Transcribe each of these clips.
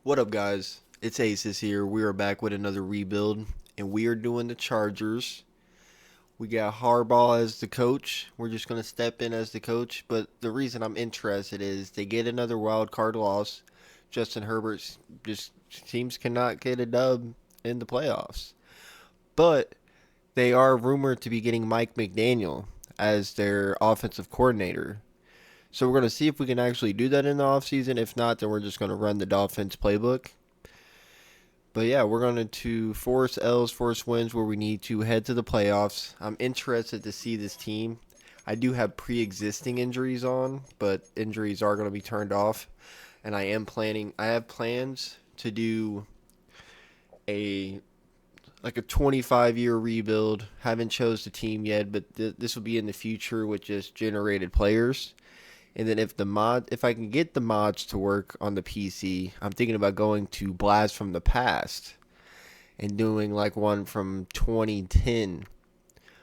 What up, guys? It's Aces here. We are back with another rebuild, and we are doing the Chargers. We got Harbaugh as the coach. We're just going to step in as the coach, but the reason I'm interested is they get another wild card loss. Justin Herbert just teams cannot get a dub in the playoffs. But they are rumored to be getting Mike McDaniel as their offensive coordinator. So we're going to see if we can actually do that in the offseason. If not, then we're just going to run the Dolphins playbook. But yeah, we're going to force L's, force wins where we need to head to the playoffs. I'm interested to see this team. I do have pre-existing injuries on, but injuries are going to be turned off. And I have plans to do a like a 25-year rebuild. Haven't chose the team yet, but this will be in the future with just generated players. And then if I can get the mods to work on the PC, I'm thinking about going to Blast from the Past and doing like one from 2010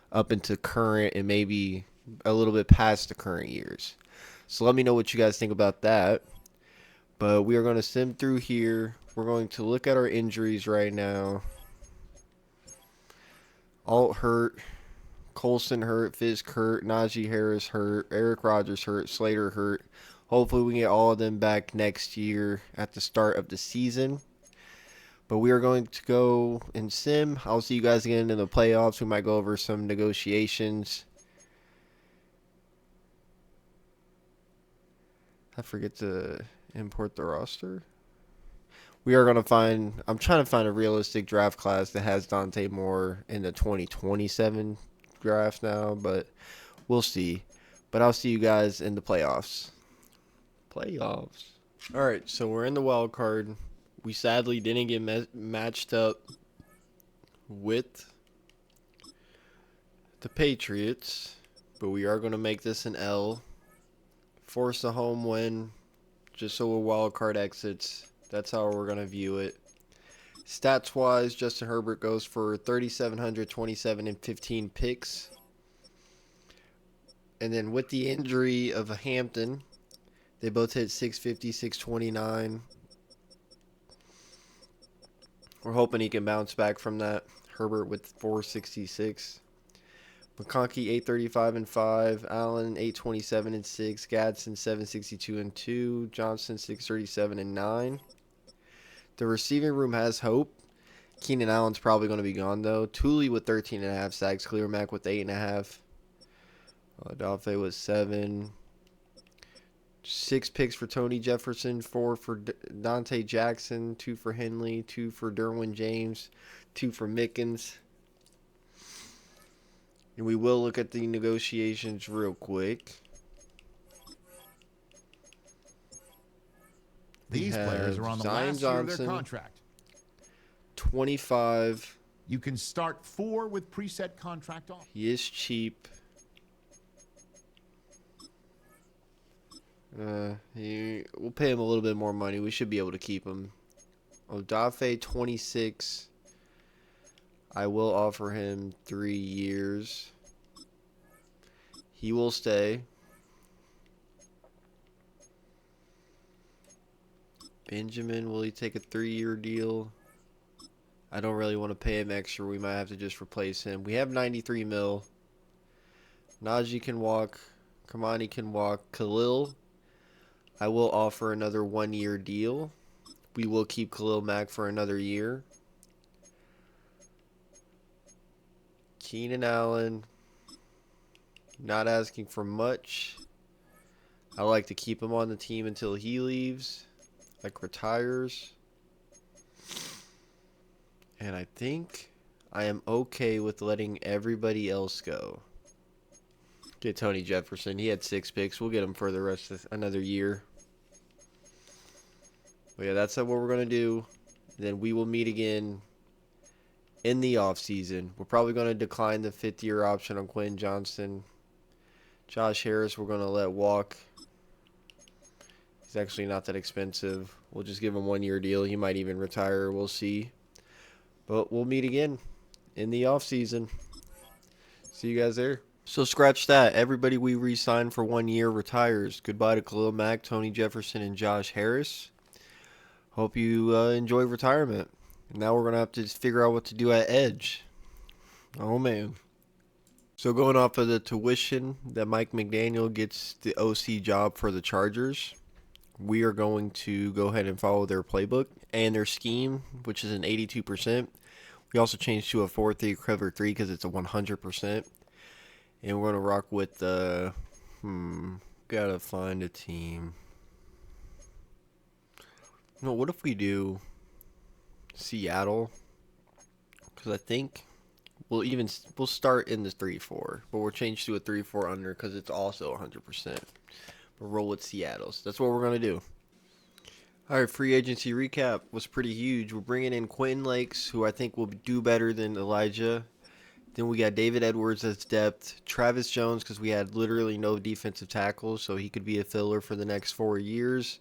up into current and maybe a little bit past the current years. So let me know what you guys think about that. But we are going to sim through here. We're going to look at our injuries right now. Alt hurt, Colson hurt, Fisk hurt, Najee Harris hurt, Eric Rodgers hurt, Slater hurt. Hopefully we can get all of them back next year at the start of the season. But we are going to go in sim. I'll see you guys again in the playoffs. We might go over some negotiations. I forget to import the roster. We are going to I'm trying to find a realistic draft class that has Dante Moore in the 2027 draft now, but we'll see. But I'll see you guys in the playoffs. All right, so we're in the wild card. We sadly didn't get matched up with the Patriots, but we are going to make this an L. Force a home win, just so a wild card exits. That's how we're going to view it. Stats-wise, Justin Herbert goes for 3,727 and 15 picks. And then with the injury of a Hampton, they both hit 650, 629. We're hoping he can bounce back from that. Herbert with 466. McConkey 835 and 5. Allen 827 and 6. Gadsden 762 and 2. Johnson 637 and 9. The receiving room has hope. Keenan Allen's probably going to be gone though. Tooley with 13.5 sacks. Clearmack with 8.5. Dafe with 7. 6 picks for Tony Jefferson. 4 for Dante Jackson. 2 for Henley. 2 for Derwin James. 2 for Mickens. And we will look at the negotiations real quick. These players are on the Zion last year of Johnson, their contract. 25. You can start 4 with preset contract off. He is cheap. We'll pay him a little bit more money. We should be able to keep him. Odafe, 26. I will offer him 3 years. He will stay. Benjamin, will he take a 3-year deal? I don't really want to pay him extra. We might have to just replace him. We have 93 mil. Najee can walk. Kamani can walk. Khalil, I will offer another 1-year deal. We will keep Khalil Mack for another year. Keenan Allen, not asking for much. I like to keep him on the team until he leaves, like retires. And I think I am okay with letting everybody else go. Get Tony Jefferson. He had 6 picks. We'll get him for the rest of another year. But yeah, that's what we're going to do. Then we will meet again in the offseason. We're probably going to decline the 5th-year option on Quinn Johnston. Josh Harris, we're going to let walk. He's actually not that expensive. We'll just give him 1-year deal. He might even retire. We'll see. But we'll meet again in the offseason. See you guys there. So scratch that. Everybody we re-signed for 1 year retires. Goodbye to Khalil Mack, Tony Jefferson, and Josh Harris. Hope you enjoy retirement. Now we're going to have to just figure out what to do at edge. Oh, man. So going off of the tuition that Mike McDaniel gets the OC job for the Chargers, we are going to go ahead and follow their playbook and their scheme, which is an 82%. We also changed to a 4-3 cover 3 because it's a 100%. And we're going to rock with the... gotta find a team. No, what if we do Seattle? Because I think we'll start in the 3-4, but we'll change to a 3-4 under because it's also 100%. But roll with Seattle. So that's what we're gonna do. All right, free agency recap was pretty huge. We're bringing in Quentin Lakes, who I think will do better than Elijah. Then we got David Edwards as depth. Travis Jones, because we had literally no defensive tackles, so he could be a filler for the next 4 years.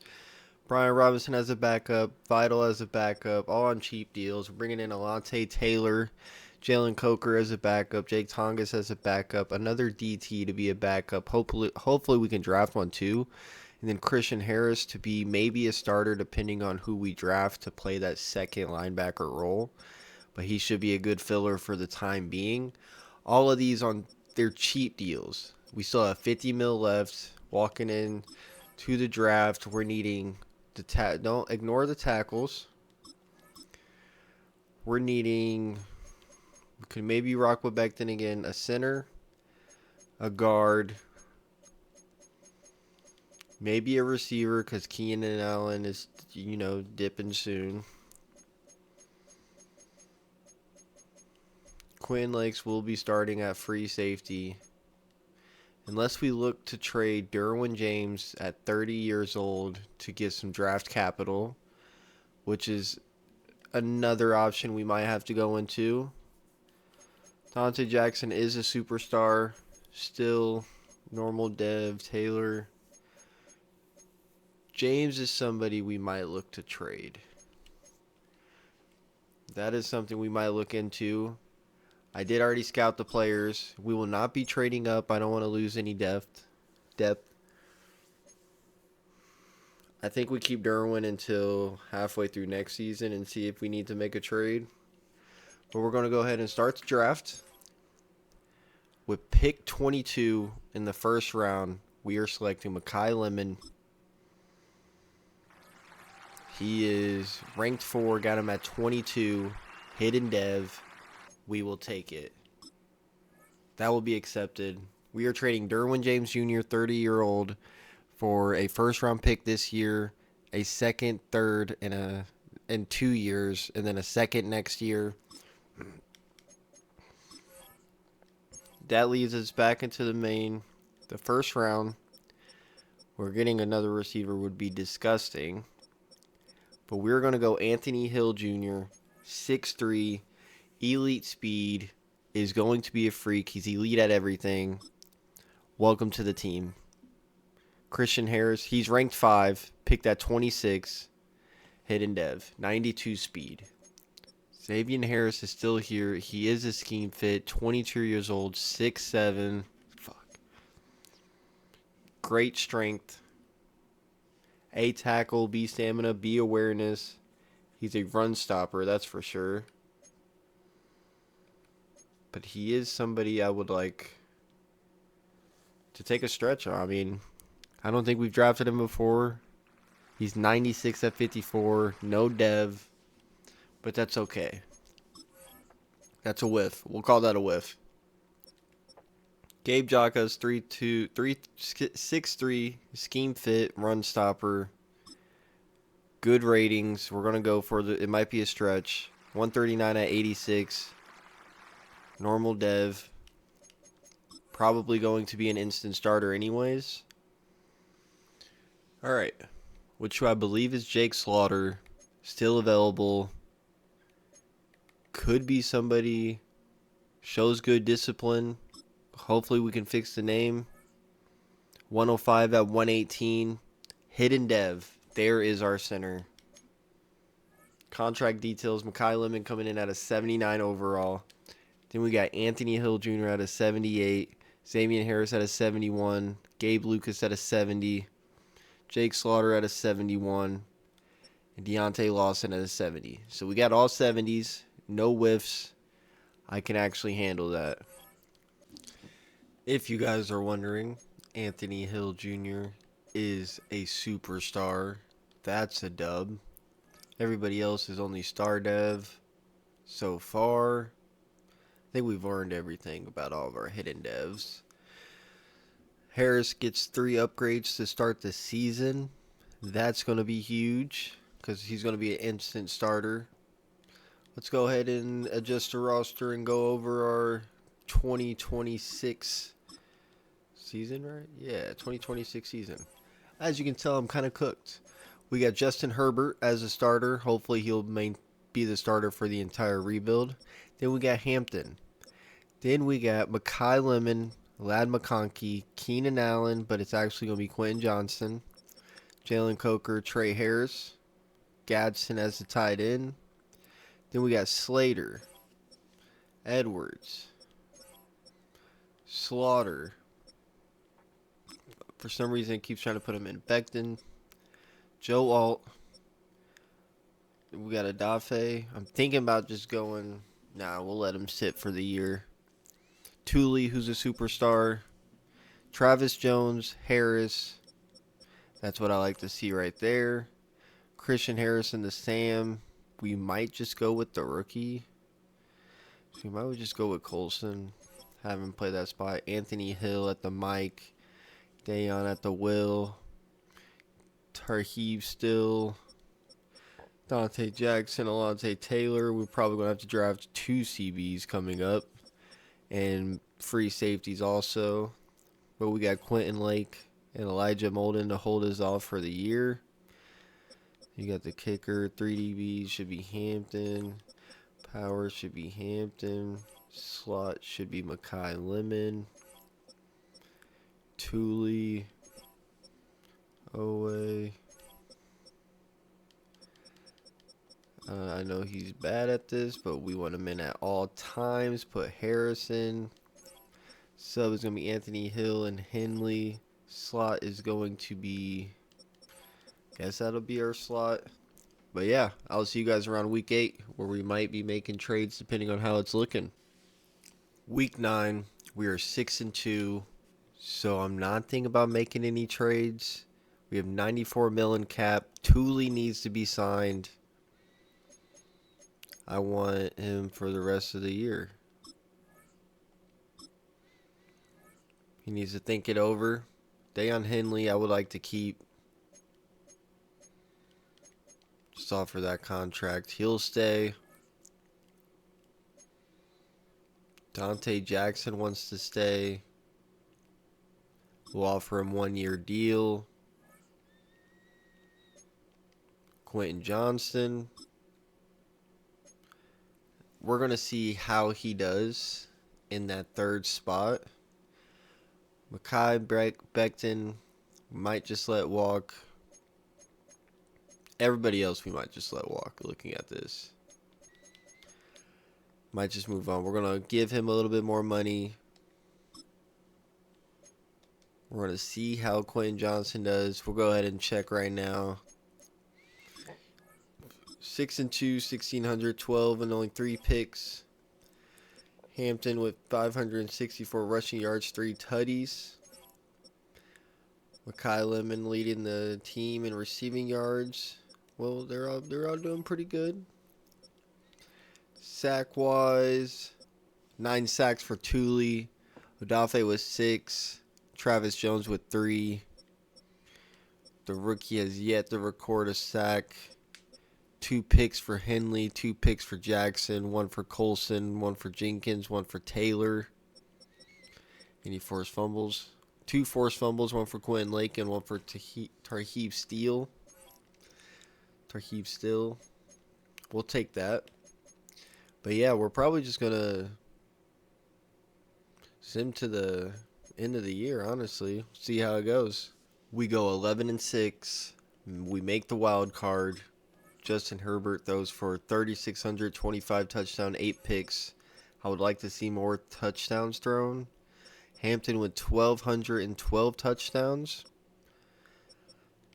Brian Robinson as a backup. Vital as a backup. All on cheap deals. We're bringing in Alante Taylor. Jalen Coker as a backup. Jake Tongas as a backup. Another DT to be a backup. Hopefully we can draft one too. And then Christian Harris to be maybe a starter depending on who we draft to play that second linebacker role. But he should be a good filler for the time being. All of these on their cheap deals. We still have 50 mil left. Walking in to the draft, we're needing the don't ignore the tackles. We're needing, we could maybe rock with back then again, a center, a guard, maybe a receiver because Keenan Allen is, dipping soon. Quinn Lakes will be starting at free safety. Unless we look to trade Derwin James at 30 years old to get some draft capital, which is another option we might have to go into. Dante Jackson is a superstar. Still normal dev. Taylor. James is somebody we might look to trade. That is something we might look into. I did already scout the players. We will not be trading up. I don't want to lose any depth. I think we keep Derwin until halfway through next season and see if we need to make a trade. But we're going to go ahead and start the draft. With pick 22 in the first round, we are selecting Makai Lemon. He is ranked 4, got him at 22, hidden dev. We will take it. That will be accepted. We are trading Derwin James Jr., 30-year-old, for a first-round pick this year, a second, third, in 2 years, and then a second next year. That leads us back into the first round. We're getting another receiver would be disgusting. But we're going to go Anthony Hill Jr., 6'3", elite speed, is going to be a freak. He's elite at everything. Welcome to the team. Christian Harris, he's ranked 5, picked at 26, hidden dev, 92 speed. Xavier Harris is still here. He is a scheme fit, 22 years old, 6'7". Great strength. A tackle, B stamina, B awareness. He's a run stopper, that's for sure. But he is somebody I would like to take a stretch on. I mean, I don't think we've drafted him before. He's 96 at 54, no dev, but that's okay. That's a whiff. We'll call that a whiff. Gabe Jaka's 6'3", scheme fit, run stopper. Good ratings. We're going to go for it might be a stretch. 139 at 86. Normal dev. Probably going to be an instant starter anyways. All right. Which I believe is Jake Slaughter. Still available. Could be somebody. Shows good discipline. Hopefully we can fix the name. 105 at 118. Hidden dev. There is our center. Contract details. Makai Lemon coming in at a 79 overall. Then we got Anthony Hill Jr. at a 78. Xavier Harris at a 71. Gabe Lucas at a 70. Jake Slaughter at a 71. and Deontay Lawson at a 70. So we got all 70s, no whiffs. I can actually handle that. If you guys are wondering, Anthony Hill Jr. is a superstar. That's a dub. Everybody else is only star dev so far. I think we've learned everything about all of our hidden devs. Harris gets 3 upgrades to start the season. That's going to be huge because he's going to be an instant starter. Let's go ahead and adjust the roster and go over our 2026 season, right? Yeah, 2026 season. As you can tell, I'm kind of cooked. We got Justin Herbert as a starter. Hopefully he'll be the starter for the entire rebuild. Then we got Hampton. Then we got Makai Lemon, Lad McConkey, Keenan Allen, but it's actually going to be Quentin Johnson, Jalen Coker, Trey Harris, Gadsden as the tight end. Then we got Slater, Edwards, Slaughter. For some reason, it keeps trying to put him in Becton, Joe Alt. We got Adafe. I'm thinking about just going. Nah, we'll let him sit for the year. Thule, who's a superstar. Travis Jones, Harris. That's what I like to see right there. Christian Harrison, the Sam. We might just go with the rookie. So we might just go with Colson. Have him play that spot. Anthony Hill at the mic. Dayon at the will. Tarheeb still. Dante Jackson, Alontae Taylor. We're probably going to have to draft 2 CBs coming up. And free safeties also. But we got Quentin Lake and Elijah Molden to hold us off for the year. You got the kicker. 3 DBs should be Hampton. Power should be Hampton. Slot should be Makai Lemon. Thule. Owe. I know he's bad at this, but we want him in at all times. Put Harrison. Sub is going to be Anthony Hill and Henley. Slot is going to be... Guess that'll be our slot. But yeah, I'll see you guys around week 8, where we might be making trades depending on how it's looking. Week 9, we are 6-2, so I'm not thinking about making any trades. We have 94 million cap. Thule needs to be signed. I want him for the rest of the year. He needs to think it over. Dayon Henley, I would like to keep. Just offer that contract. He'll stay. Dante Jackson wants to stay. We'll offer him 1-year deal. Quentin Johnson. We're going to see how he does in that 3rd spot. Makai Becton might just let walk. Everybody else we might just let walk looking at this. Might just move on. We're going to give him a little bit more money. We're going to see how Quentin Johnson does. We'll go ahead and check right now. 6-2, 1,612 and only 3 picks. Hampton with 564 rushing yards, 3 tutties. Makai Lemon leading the team in receiving yards. Well, they're all doing pretty good. Sack wise, 9 sacks for Thule. Odafe with 6. Travis Jones with 3. The rookie has yet to record a sack. 2 picks for Henley, 2 picks for Jackson, 1 for Colson, 1 for Jenkins, 1 for Taylor. Any forced fumbles? 2 forced fumbles, 1 for Quentin Lake and 1 for Tarheeb Steele. Tarheeb Steele. We'll take that. But yeah, we're probably just going to sim to the end of the year, honestly. See how it goes. We go 11-6. We make the wild card. Justin Herbert throws for 3,625 touchdown, 8 picks. I would like to see more touchdowns thrown. Hampton with 1,212 touchdowns.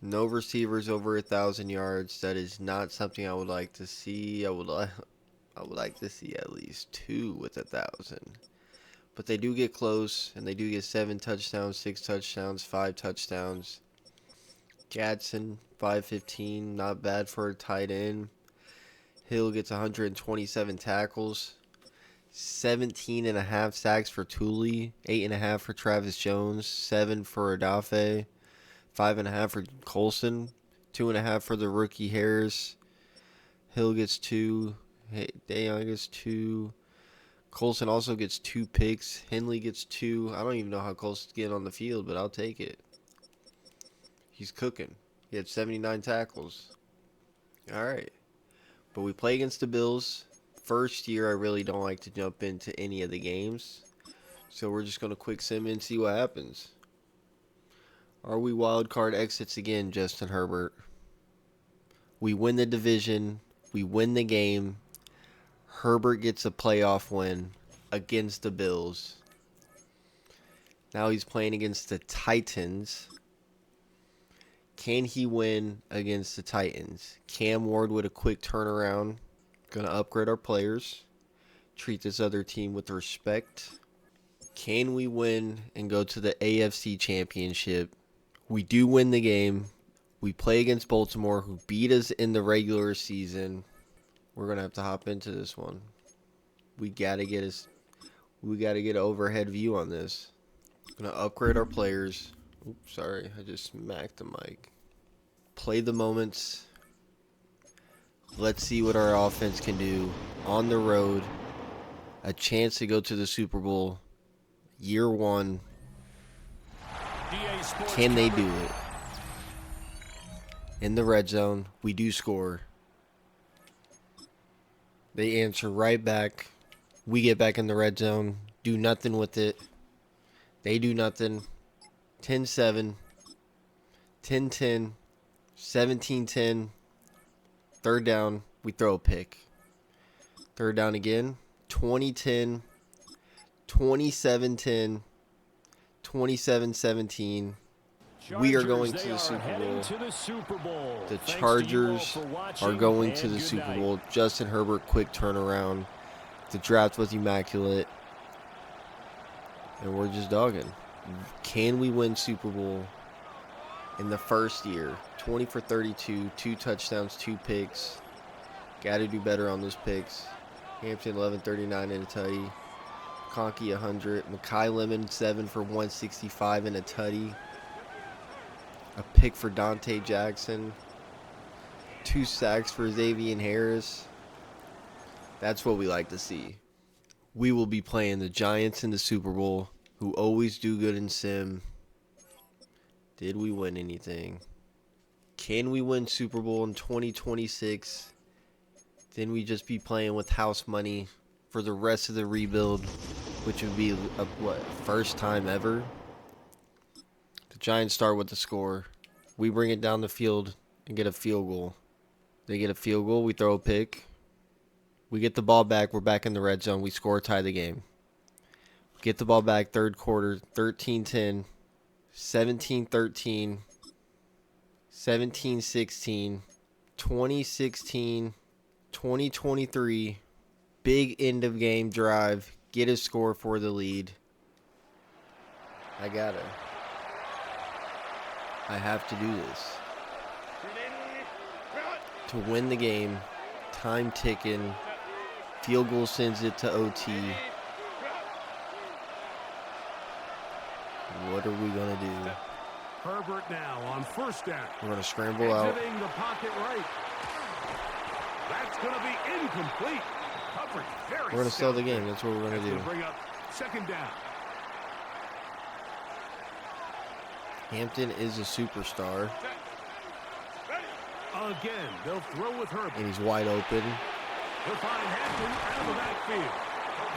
No receivers over 1,000 yards. That is not something I would like to see. I would like to see at least 2 with 1,000. But they do get close, and they do get 7 touchdowns, 6 touchdowns, 5 touchdowns. Gadsden, 515, not bad for a tight end. Hill gets 127 tackles, 17 and a half sacks for Tooley, 8.5 for Travis Jones, 7 for Adafe, 5.5 for Colson, 2.5 for the rookie Harris. Hill gets 2, Dayon gets 2. Colson also gets 2 picks. Henley gets 2. I don't even know how Colson's getting on the field, but I'll take it. He's cooking. He had 79 tackles. All right. But we play against the Bills. First year, I really don't like to jump into any of the games. So we're just going to quick sim and see what happens. Are we wild card exits again, Justin Herbert? We win the division. We win the game. Herbert gets a playoff win against the Bills. Now he's playing against the Titans. Can he win against the Titans? Cam Ward with a quick turnaround. Going to upgrade our players. Treat this other team with respect. Can we win and go to the AFC Championship? We do win the game. We play against Baltimore, who beat us in the regular season. We're going to have to hop into this one. We got to get an overhead view on this. Going to upgrade our players. Oops, sorry. I just smacked the mic. Play the moments. Let's see what our offense can do on the road. A chance to go to the Super Bowl. Year 1. Can they do it? In the red zone, we do score. They answer right back. We get back in the red zone. Do nothing with it. They do nothing. 10-7. 10-10. 17-10. Third down. We throw a pick. Third down again. 20-10. 27-10. 27-17. We are going to the Super Bowl. The Chargers are going to the Super Bowl. Justin Herbert, quick turnaround. The draft was immaculate. And we're just dogging. Can we win Super Bowl in the first year? 20 for 32, 2 touchdowns, 2 picks. Got to do better on those picks. Hampton 1139 in a tutty. Conkey 100. Makai Lemon 7 for 165 in a tutty. A pick for Dante Jackson. 2 sacks for Xavier Harris. That's what we like to see. We will be playing the Giants in the Super Bowl, who always do good in sim. Did we win anything? Can we win Super Bowl in 2026? Then we just be playing with house money for the rest of the rebuild, which would be first time ever. The Giants start with the score. We bring it down the field and get a field goal. They get a field goal. We throw a pick. We get the ball back. We're back in the red zone. We score, tie the game. Get the ball back, third quarter, 13-10, 17-13, 17-16, 2016, 2023. Big end of game drive. Get a score for the lead. I have to do this. To win the game. Time ticking. Field goal sends it to OT. What are we going to do? Herbert now on first down. We're going to scramble out. Exiting the pocket right. That's going to be incomplete. Coverage very We're going to sell the game. That's what we're going to do. Bring up second down. Hampton is a superstar. Again, they'll throw with Herbert. And he's wide open. They'll find Hampton out of the backfield.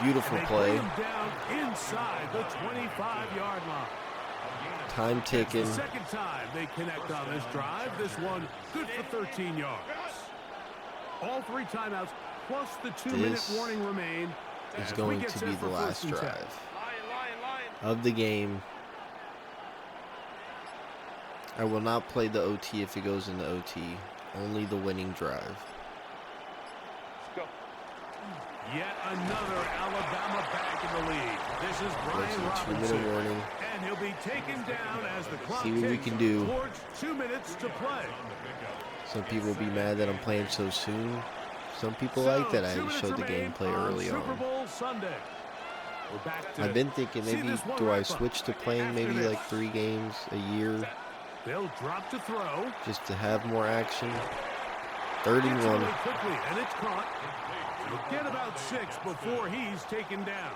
Beautiful play. Him down inside the 25-yard line. Time ticking. The second time they connect on this drive. This one good for 13 yards. All 3 timeouts plus the 2-minute warning remain. Is going to be the last drive of the game. I will not play the OT if it goes into OT. Only the winning drive. Yet another Alabama back in the lead. This is Brian Robinson. 2-minute warning. And he'll be taken down as the clock See what we ticks can do. towards 2 minutes to play. Some people will be mad that I'm playing so soon. Some people like that I showed the gameplay early Super on. Bowl Sunday. We're back to I've been thinking see maybe this one do I wrap up. switch to playing maybe After like 3 games a year They'll drop to throw. just to have more action. 3rd and Gets 1. away quickly, and it's caught. He'll get about 6 before he's taken down.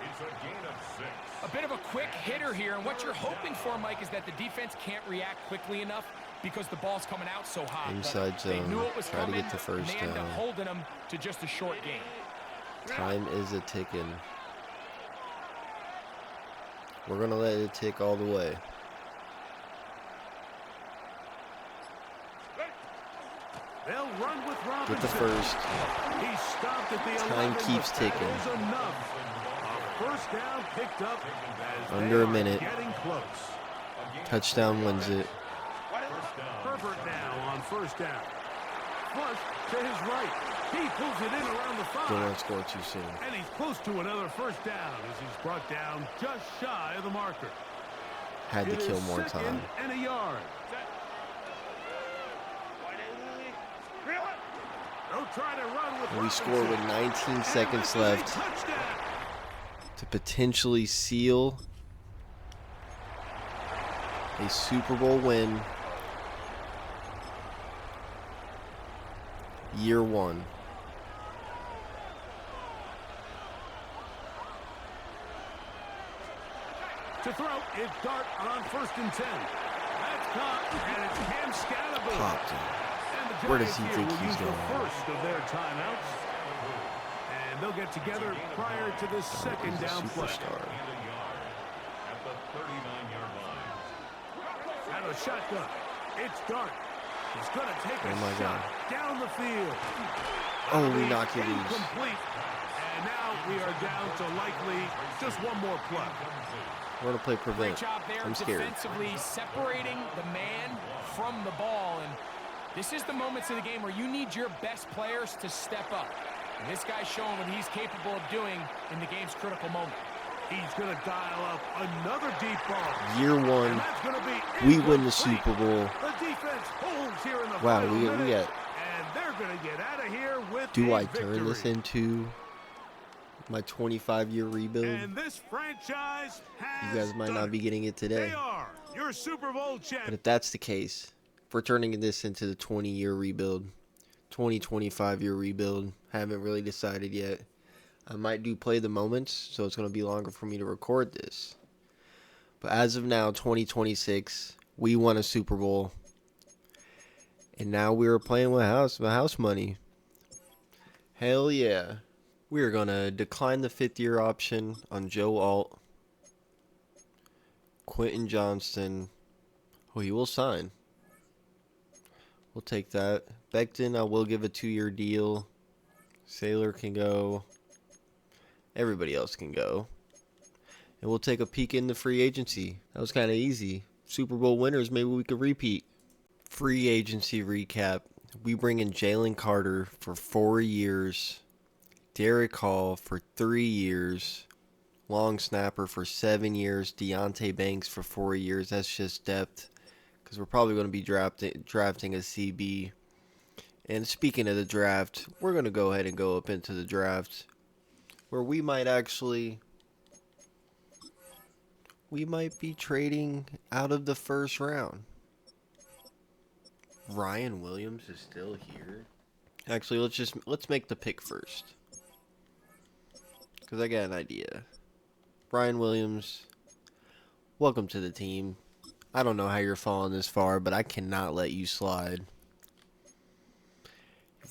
A bit of a quick hitter here, and what you're hoping for, Mike, is that the defense can't react quickly enough because the ball's coming out so hot. Inside They zone. knew it was Try to coming, get the first and they ended up down. holding them to just a short game. Time is a ticking. We're going to let it tick all the way. They'll run with Robinson. Get the first. He stopped at the Time 11, keeps but ticking. that is enough. A first down picked up as Under they a minute. are getting close. Touchdown wins it. Herbert now on first down. Flush to his right. He pulls it in around the 5. Don't want to score too soon. And he's close to another first down as he's brought down just shy of the marker. Had to It kill is more 2nd time. and a yard. They'll try to run with And we score with 19 seconds left Touchdown. to potentially seal a Super Bowl win. Year 1. To throw, it's Dart on 1st and 10. That's caught, and it's Cam Scatterbo. Popped him. And the Where does Giants he here think will he's use the going? first of their timeouts. And they'll get together prior to the second He's a down play. superstar. Out of shotgun. It's Dart. He's going to take Oh my a shot down the field. Oh, we Be knocked it loose. incomplete. And now we are down to likely just one more play. We're going to play Great prevent. job there I'm scared. defensively separating the man from the ball. And this is the moments of the game where you need your best players to step up. And this guy's showing what he's capable of doing in the game's critical moment. He's going to dial up another deep ball. Year And 1. that's going to be We win the incomplete. Super Bowl. The defense holds here in the Wow, final we minute, got. and they're going to get out of here with Do a I turn this victory. into my 25-year rebuild? And this franchise has You guys might done not it. be getting it today. They are your Super Bowl But champions. if that's the case, if we're turning this into the 20-year rebuild, 25-year rebuild, haven't really decided yet. I might do play the moments, so it's going to be longer for me to record this. But as of now, 2026, we won a Super Bowl. And now we are playing with house money. Hell yeah. We are going to decline the 5th-year option on Joe Alt. Quentin Johnston, who he will sign. We'll take that. Becton, I will give a 2-year deal. Sailor can go. Everybody else can go. And we'll take a peek in the free agency. That was kind of easy. Super Bowl winners, maybe we could repeat. Free agency recap. We bring in Jalen Carter for 4 years. Derek Hall for 3 years. Long snapper for 7 years. Deontay Banks for 4 years. That's just depth. Because we're probably going to be drafting a CB. And speaking of the draft, we're going to go ahead and go up into the draft. Where we might be trading out of the first round. Ryan Williams is still here. Actually, let's make the pick first. Because I got an idea. Ryan Williams, welcome to the team. I don't know how you're falling this far, but I cannot let you slide.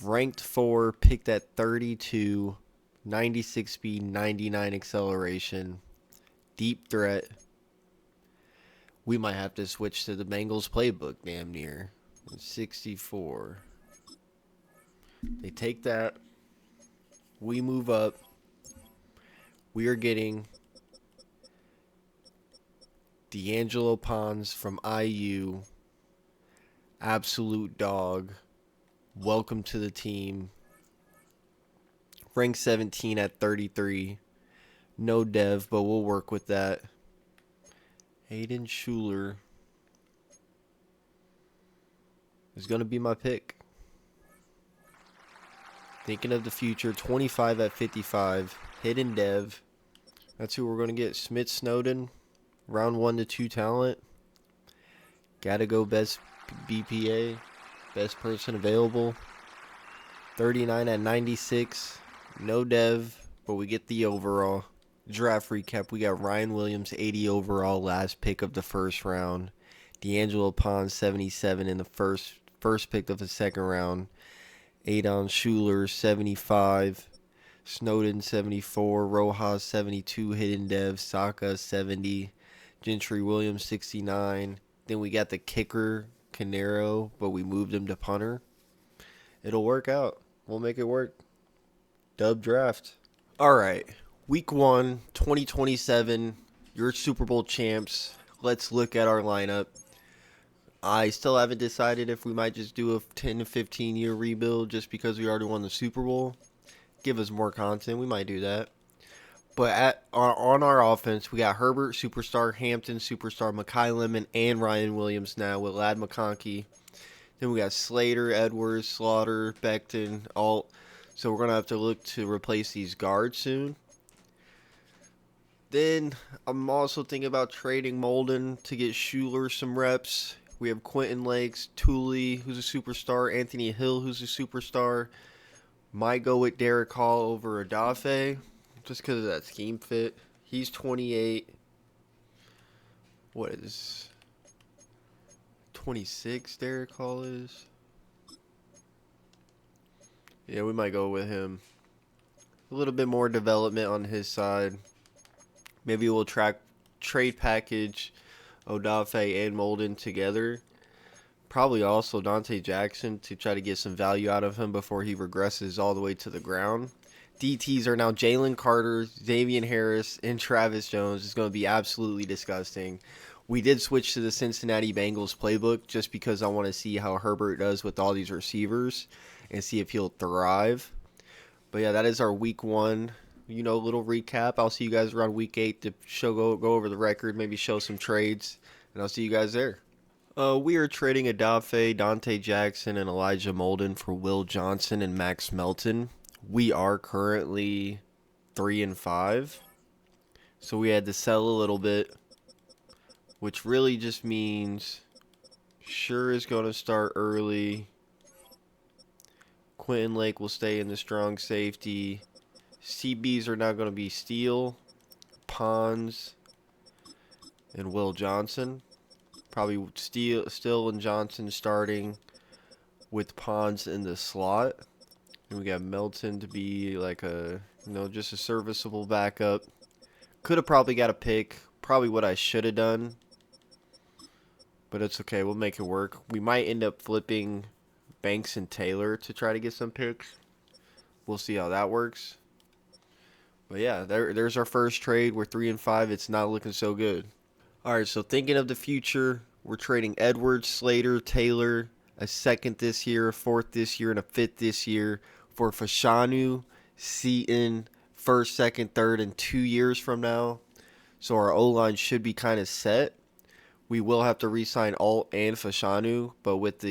Ranked 4, picked at 32, 96 speed, 99 acceleration, deep threat. We might have to switch to the Bengals playbook damn near. 64. They take that. We move up. We are getting D'Angelo Pons from IU, Absolute dog. Welcome to the team. Rank 17 at 33. No dev, but we'll work with that. Hayden Schuler is going to be my pick. Thinking of the future, 25 at 55. Hidden dev. That's who we're going to get. Smith Snowden, round 1 to 2 talent. Gotta go best BPA. Best person available. 39 at 96. No dev, but we get the overall. Draft recap, we got Ryan Williams, 80 overall, last pick of the first round. D'Angelo Pons, 77 in the first pick of the second round. Adon Schuler, 75. Snowden, 74. Rojas, 72. Hidden dev. Saka, 70. Gentry Williams, 69. Then we got the kicker, Canero, but we moved him to punter. It'll work out. We'll make it work. Dub draft. All right. Week 1, 2027. Your Super Bowl champs. Let's look at our lineup. I still haven't decided if we might just do a 10 to 15 year rebuild just because we already won the Super Bowl. Give us more content. We might do that. But on our offense, we got Herbert, superstar, Hampton, superstar, Mekhi Lemon, and Ryan Williams now with Lad McConkey. Then we got Slater, Edwards, Slaughter, Becton, Alt. So we're going to have to look to replace these guards soon. Then I'm also thinking about trading Molden to get Schuler some reps. We have Quentin Lakes, Tooley, who's a superstar, Anthony Hill, who's a superstar. Might go with Derek Hall over Adafe, just because of that scheme fit. He's 28. What is 26 Derek Hall is? Yeah, we might go with him. A little bit more development on his side. Maybe we'll trade package Odafe and Molden together. Probably also Dante Jackson to try to get some value out of him before he regresses all the way to the ground. DTs are now Jalen Carter, Xavier Harris, and Travis Jones. It's going to be absolutely disgusting. We did switch to the Cincinnati Bengals playbook just because I want to see how Herbert does with all these receivers and see if he'll thrive. But yeah, that is our week 1. Little recap. I'll see you guys around week 8 to go over the record, maybe show some trades, and I'll see you guys there. We are trading Adafe, Dante Jackson, and Elijah Molden for Will Johnson and Max Melton. We are currently 3-5, so we had to sell a little bit, which really just means Sure is going to start early. Quentin Lake will stay in the strong safety. CBs are now going to be Steele, Pons, and Will Johnson. Probably Steele and Johnson starting with Pons in the slot. And we got Melton to be like just a serviceable backup. Could have probably got a pick. Probably what I should have done. But it's okay. We'll make it work. We might end up flipping Banks and Taylor to try to get some picks. We'll see how that works. But yeah, there's our first trade. We're 3-5. It's not looking so good. All right, so thinking of the future, we're trading Edwards, Slater, Taylor, a second this year, a fourth this year, and a fifth this year for Fashanu, Seaton, first, second, third, and 2 years from now. So our O-line should be kind of set. We will have to re-sign Alt and Fashanu, but with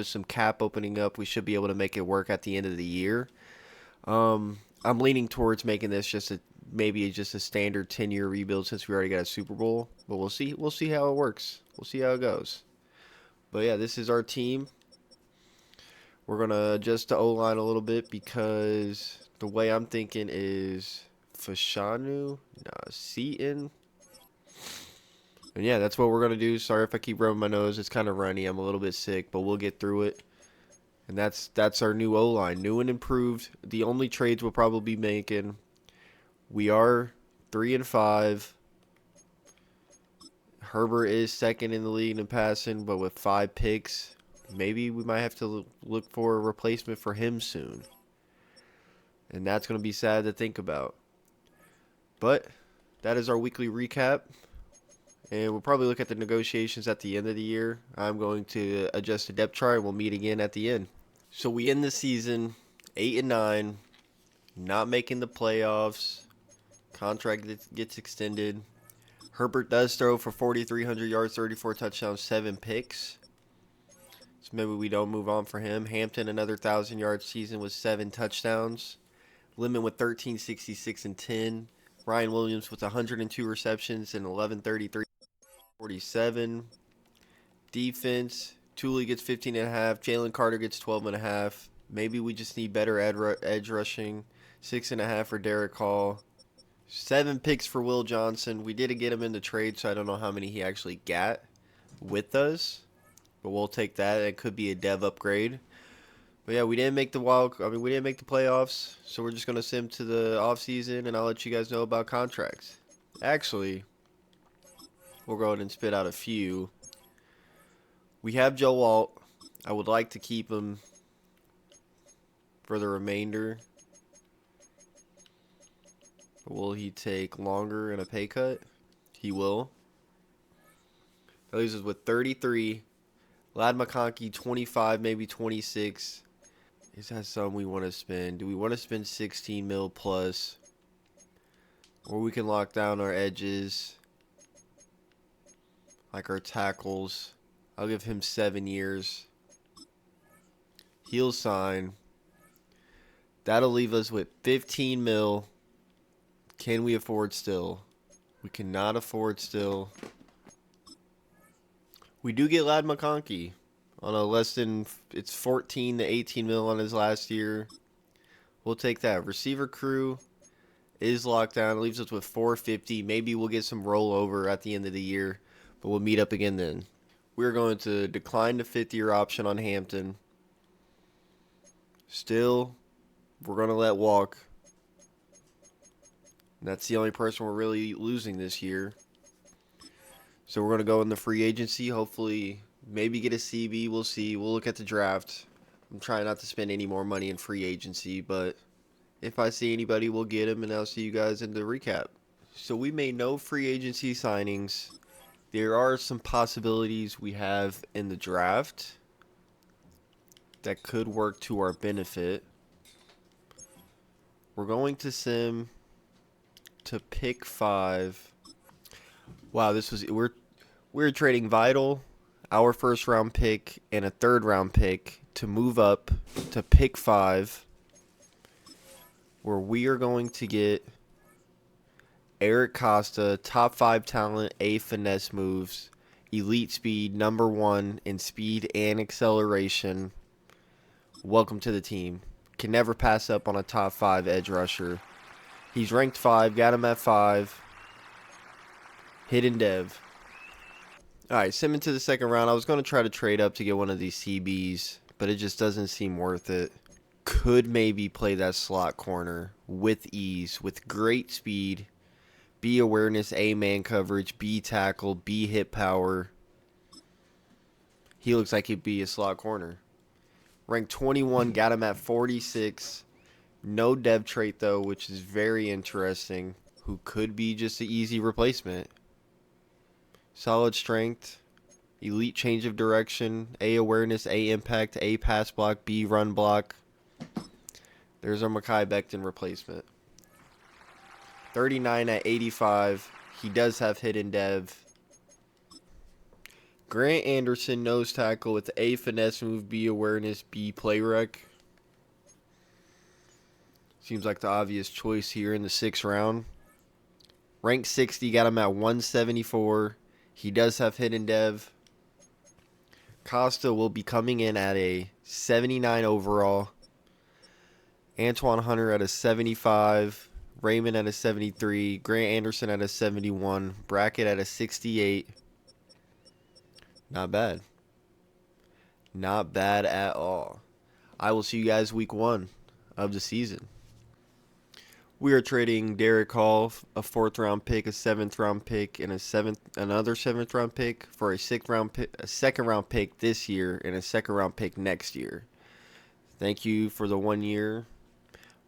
some cap opening up, we should be able to make it work at the end of the year. I'm leaning towards making this maybe just a standard 10-year rebuild since we already got a Super Bowl. But we'll see. We'll see how it works. We'll see how it goes. But yeah, this is our team. We're going to adjust the O-line a little bit because the way I'm thinking is Fashanu, Seaton. And yeah, that's what we're going to do. Sorry if I keep rubbing my nose. It's kind of runny. I'm a little bit sick, but we'll get through it. And that's our new O-line. New and improved. The only trades we'll probably be making. We are 3-5. Herbert is second in the league in passing, but with 5 picks, maybe we might have to look for a replacement for him soon. And that's going to be sad to think about. But that is our weekly recap. And we'll probably look at the negotiations at the end of the year. I'm going to adjust the depth chart, and we'll meet again at the end. So we end the season 8-9, not making the playoffs. Contract gets extended. Herbert does throw for 4,300 yards, 34 touchdowns, 7 picks. So maybe we don't move on for him. Hampton, another 1,000-yard season with 7 touchdowns. Lemon with 1366 and 10. Ryan Williams with 102 receptions and 1133 47. Defense, Tooley gets 15.5. Jalen Carter gets 12.5. Maybe we just need better edge rushing. 6.5 for Derek Hall. 7 picks for Will Johnson. We didn't get him in the trade, so I don't know how many he actually got with us. But we'll take that. It could be a dev upgrade. But yeah, we didn't make the we didn't make the playoffs, so we're just gonna sim to the offseason, and I'll let you guys know about contracts. Actually, we'll go ahead and spit out a few. We have Joe Alt. I would like to keep him for the remainder. Will he take longer and a pay cut? He will. That leaves us with 33. Lad McConkey, 25, maybe 26. Is that something we want to spend? Do we want to spend 16 mil plus? Or we can lock down our edges, like our tackles. I'll give him 7 years. He'll sign. That'll leave us with 15 mil. Can we afford still? We cannot afford still. We do get Lad McConkey on a less than, it's 14 to 18 mil on his last year. We'll take that. Receiver crew is locked down. It leaves us with 450. Maybe we'll get some rollover at the end of the year, but we'll meet up again then. We're going to decline the 5th-year option on Hampton. Still, we're going to let walk. That's the only person we're really losing this year. So we're going to go in the free agency. Hopefully, maybe get a CB. We'll see. We'll look at the draft. I'm trying not to spend any more money in free agency, but if I see anybody, we'll get him, and I'll see you guys in the recap. So we made no free agency signings. There are some possibilities we have in the draft that could work to our benefit. We're going to sim to pick 5. Wow, we're trading Vital, our first round pick, and a 3rd round pick to move up to pick 5, where we are going to get Eric Costa, top 5 talent, A finesse moves, elite speed, number 1 in speed and acceleration. Welcome to the team. Can never pass up on a top 5 edge rusher. He's ranked 5, got him at 5. Hidden dev. Alright, sim into the 2nd round. I was going to try to trade up to get one of these CBs, but it just doesn't seem worth it. Could maybe play that slot corner with ease, with great speed, B awareness, A man coverage, B tackle, B hit power. He looks like he'd be a slot corner. Ranked 21, got him at 46. No dev trait though, which is very interesting. Who could be just an easy replacement. Solid strength, elite change of direction, A awareness, A impact, A pass block, B run block. There's our Mekhi Becton replacement. 39 at 85. He does have hidden dev. Grant Anderson, nose tackle with A finesse move, B awareness, B play rec. Seems like the obvious choice here in the 6th round. Rank 60, got him at 174. He does have hidden dev. Costa will be coming in at a 79 overall. Antoine Hunter at a 75. Raymond at a 73. Grant Anderson at a 71. Brackett at a 68. Not bad. Not bad at all. I will see you guys week 1 of the season. We are trading Derek Hall, a 4th round pick, a 7th round pick, and another 7th round pick for a 6th round pick, a 2nd round pick this year, and a 2nd round pick next year. Thank you for the 1 year,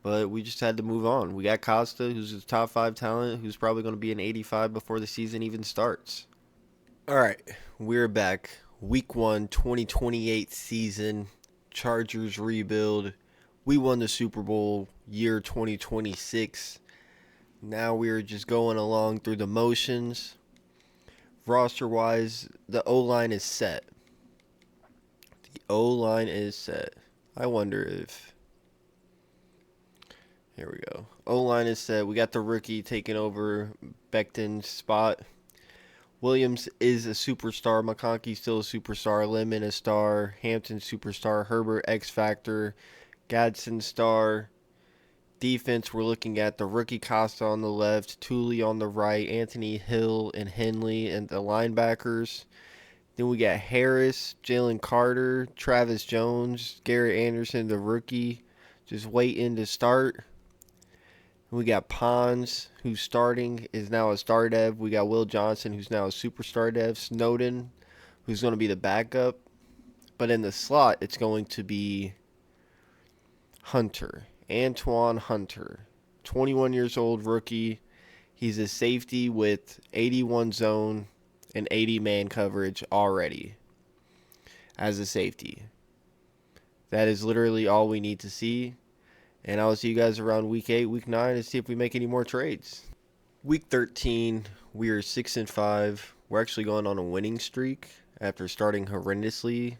but we just had to move on. We got Costa, who's a top 5 talent, who's probably going to be an 85 before the season even starts. All right, we're back. Week 1, 2028 season. Chargers rebuild. We won the Super Bowl year 2026. Now we're just going along through the motions. Roster-wise, the O-line is set. The O-line is set. I wonder if... Here we go. O-line is set. We got the rookie taking over Becton's spot. Williams is a superstar. McConkey still a superstar. Lemon a star. Hampton superstar. Herbert X Factor. Gadsden star. Defense, we're looking at the rookie Costa on the left, Tooley on the right, Anthony Hill and Henley and the linebackers. Then we got Harris, Jalen Carter, Travis Jones, Garrett Anderson, the rookie, just waiting to start. We got Pons, who's starting, is now a star dev. We got Will Johnson, who's now a superstar dev. Snowden, who's going to be the backup. But in the slot, it's going to be Hunter. Antoine Hunter. 21 years old, rookie. He's a safety with 81 zone and 80 man coverage already as a safety. That is literally all we need to see. And I will see you guys around week 8, week 9 to see if we make any more trades. Week 13, we are 6-5. We're actually going on a winning streak after starting horrendously.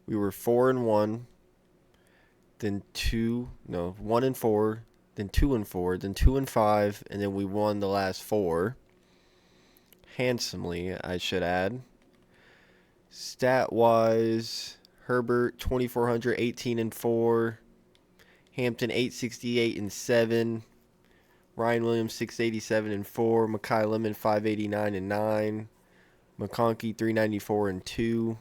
We were 4-1, then 1-4, then 2-4, then 2-5, and then we won the last 4. Handsomely, I should add. Stat-wise, Herbert 2,400, 18-4. Hampton 868-7, Ryan Williams 687-4, Makai Lemon 589-9, McConkey 394-2,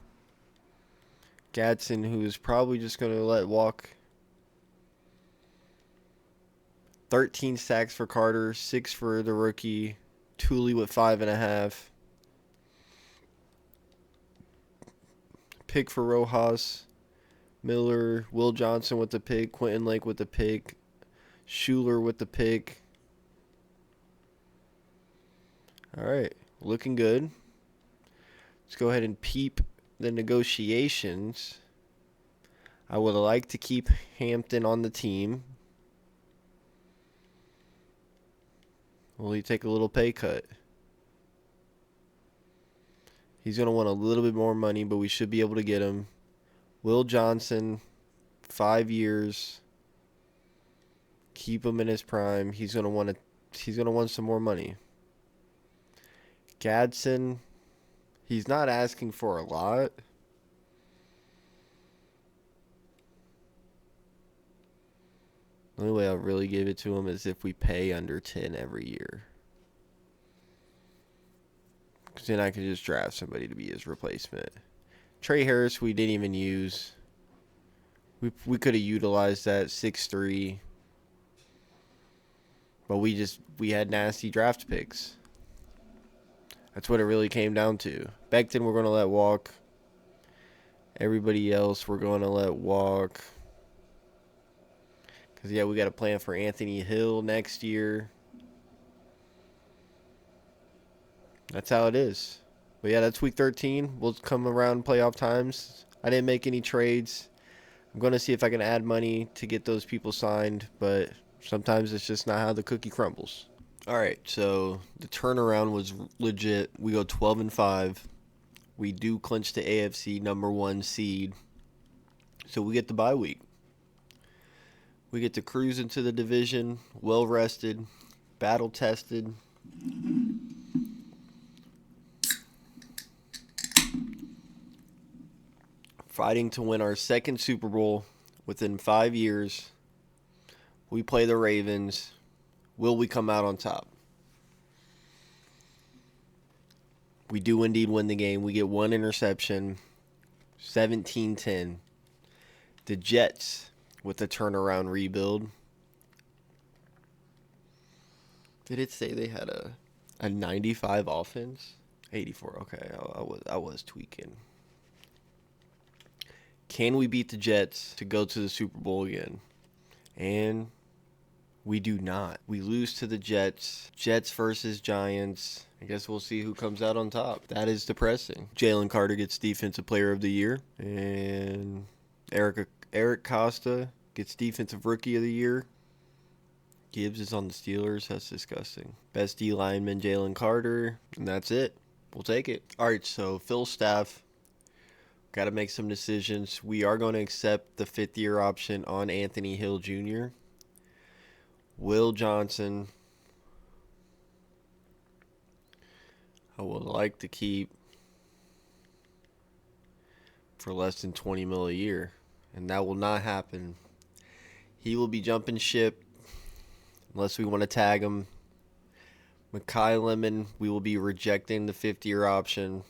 Gadsden, who is probably just going to let walk. 13 sacks for Carter, 6 for the rookie, Tooley with 5.5. Pick for Rojas. Miller, Will Johnson with the pick, Quentin Lake with the pick, Schuler with the pick. All right, looking good. Let's go ahead and peep the negotiations. I would like to keep Hampton on the team. Will he take a little pay cut? He's going to want a little bit more money, but we should be able to get him. Will Johnson, 5 years. Keep him in his prime. He's gonna want some more money. Gadsden, he's not asking for a lot. The only way I'll really give it to him is if we pay under 10 every year. Because then I can just draft somebody to be his replacement. Trey Harris, we didn't even use. We could have utilized that 6'3", but we had nasty draft picks. That's what it really came down to. Becton, we're going to let walk. Everybody else, we're going to let walk. Because, yeah, we got a plan for Anthony Hill next year. That's how it is. But yeah, that's week 13. We'll come around playoff times. I didn't make any trades. I'm going to see if I can add money to get those people signed, but sometimes it's just not how the cookie crumbles. All right, so the turnaround was legit. We go 12-5. We do clinch the AFC number 1 seed. So we get the bye week. We get to cruise into the division, well rested, battle tested. Fighting to win our second Super Bowl within 5 years. We play the Ravens. Will we come out on top? We do indeed win the game. We get 1 interception, 17-10. The Jets with the turnaround rebuild. Did it say they had a 95 offense? 84. Okay, I was tweaking. Can we beat the Jets to go to the Super Bowl again? And We do not. We lose to the Jets. Jets versus Giants. I guess we'll see who comes out on top. That is depressing. Jalen Carter gets Defensive Player of the Year. And Eric Costa gets Defensive Rookie of the Year. Gibbs is on the Steelers. That's disgusting. Best D lineman, Jalen Carter. And that's it. We'll take it. All right, so Phil staff. Got to make some decisions. We are going to accept the 5th-year option on Anthony Hill Jr. Will Johnson, I would like to keep for less than $20 million a year, and that will not happen. He will be jumping ship unless we want to tag him. Mekhi Lemon, we will be rejecting the 5th-year option.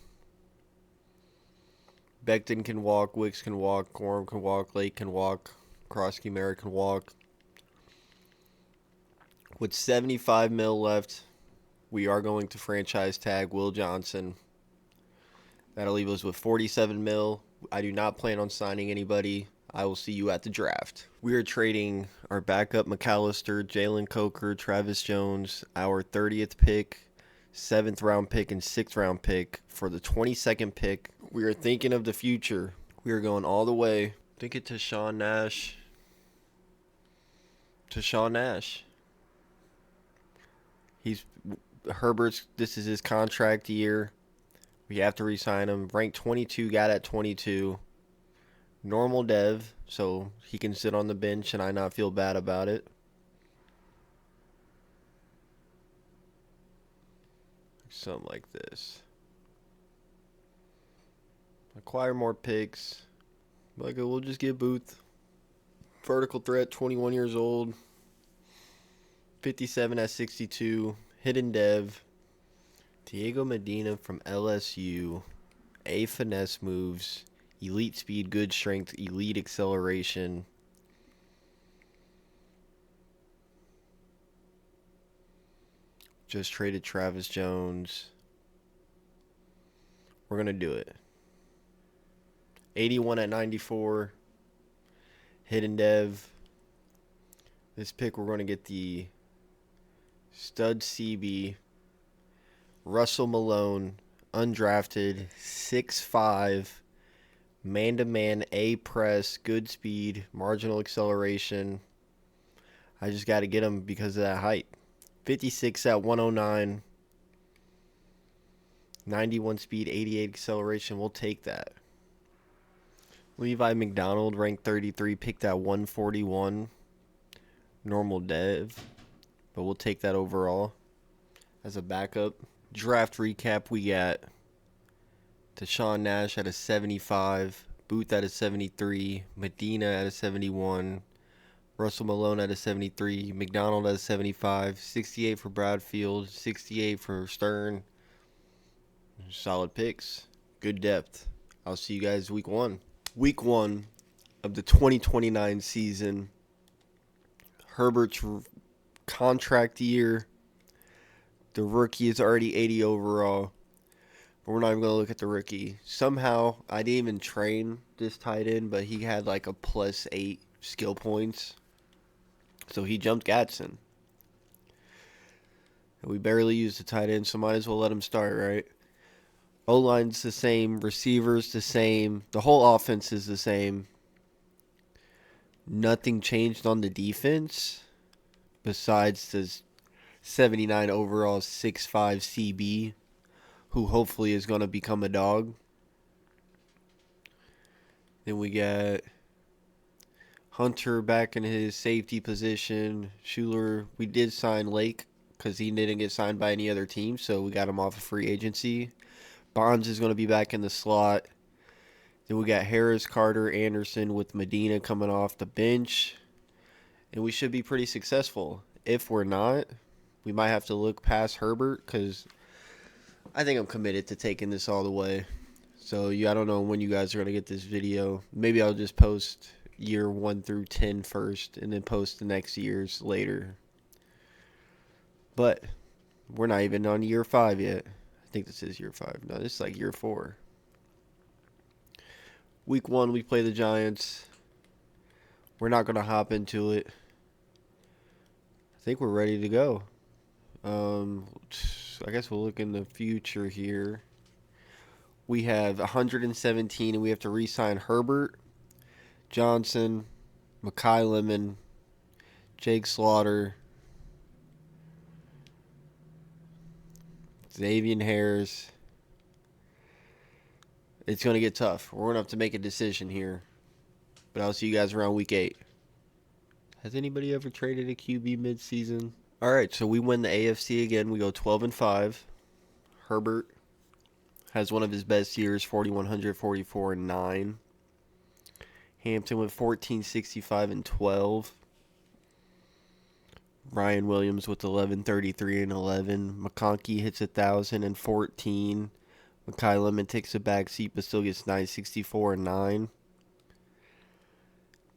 Becton can walk, Wicks can walk, Gorham can walk, Lake can walk, Krosky Merritt can walk. With $75 million left, we are going to franchise tag Will Johnson. That'll leave us with $47 million. I do not plan on signing anybody. I will see you at the draft. We are trading our backup McAllister, Jalen Coker, Travis Jones, our 30th pick, 7th round pick, and 6th round pick for the 22nd pick. We are thinking of the future. We are going all the way. Thinking to Sean Nash. This is his contract year. We have to re-sign him. Ranked 22, got at 22. Normal dev, so he can sit on the bench and I not feel bad about it. Something like this. Acquire more picks. Like, we'll just get Booth. Vertical threat, 21 years old. 57 at 62. Hidden dev. Diego Medina from LSU. A finesse moves. Elite speed, good strength, elite acceleration. Just traded Travis Jones. We're going to do it. 81 at 94. Hidden dev. This pick, we're going to get the stud CB. Russell Malone, undrafted, 6'5", man-to-man, A-press, good speed, marginal acceleration. I just got to get him because of that height. 56 at 109, 91 speed, 88 acceleration. We'll take that. Levi McDonald, ranked 33, picked at 141. Normal dev, but we'll take that overall as a backup. Draft recap, we got Deshaun Nash at a 75, Booth at a 73, Medina at a 71, Russell Malone at a 73, McDonald at a 75, 68 for Bradfield, 68 for Stern. Solid picks. Good depth. I'll see you guys week 1. Week 1 of the 2029 season. Herbert's contract year. The rookie is already 80 overall. But we're not even going to look at the rookie. Somehow, I didn't even train this tight end, but he had like a +8 skill points. So he jumped Gadsden. And we barely used the tight end, so might as well let him start, right? O-line's the same. Receivers the same. The whole offense is the same. Nothing changed on the defense besides the 79 overall 6'5" CB, who hopefully is going to become a dog. Then we got Hunter back in his safety position. Schuler, we did sign Lake because he didn't get signed by any other team, so we got him off of free agency. Bonds is going to be back in the slot. Then we got Harris, Carter, Anderson with Medina coming off the bench. And we should be pretty successful. If we're not, we might have to look past Herbert because I think I'm committed to taking this all the way. So I don't know when you guys are going to get this video. Maybe I'll just post year 1 through 10 first and then post the next years later. But we're not even on year 5 yet. I think this is year 5. No, this is like year 4. Week 1, we play the Giants. We're not going to hop into it. I think we're ready to go. I guess we'll look in the future here. We have 117, and we have to re-sign Herbert, Johnson, Mekhi Lemon, Jake Slaughter, Xavier Harris. It's going to get tough. We're going to have to make a decision here. But I'll see you guys around week 8. Has anybody ever traded a QB midseason? All right, so we win the AFC again. We go 12-5. Herbert has one of his best years, 4,100, 44, and 9. Hampton went 14, 65, and 12. Ryan Williams with 11, 33, and 11. McConkey hits 1,014. Mekhi Lemon takes a back seat but still gets 964 and 9.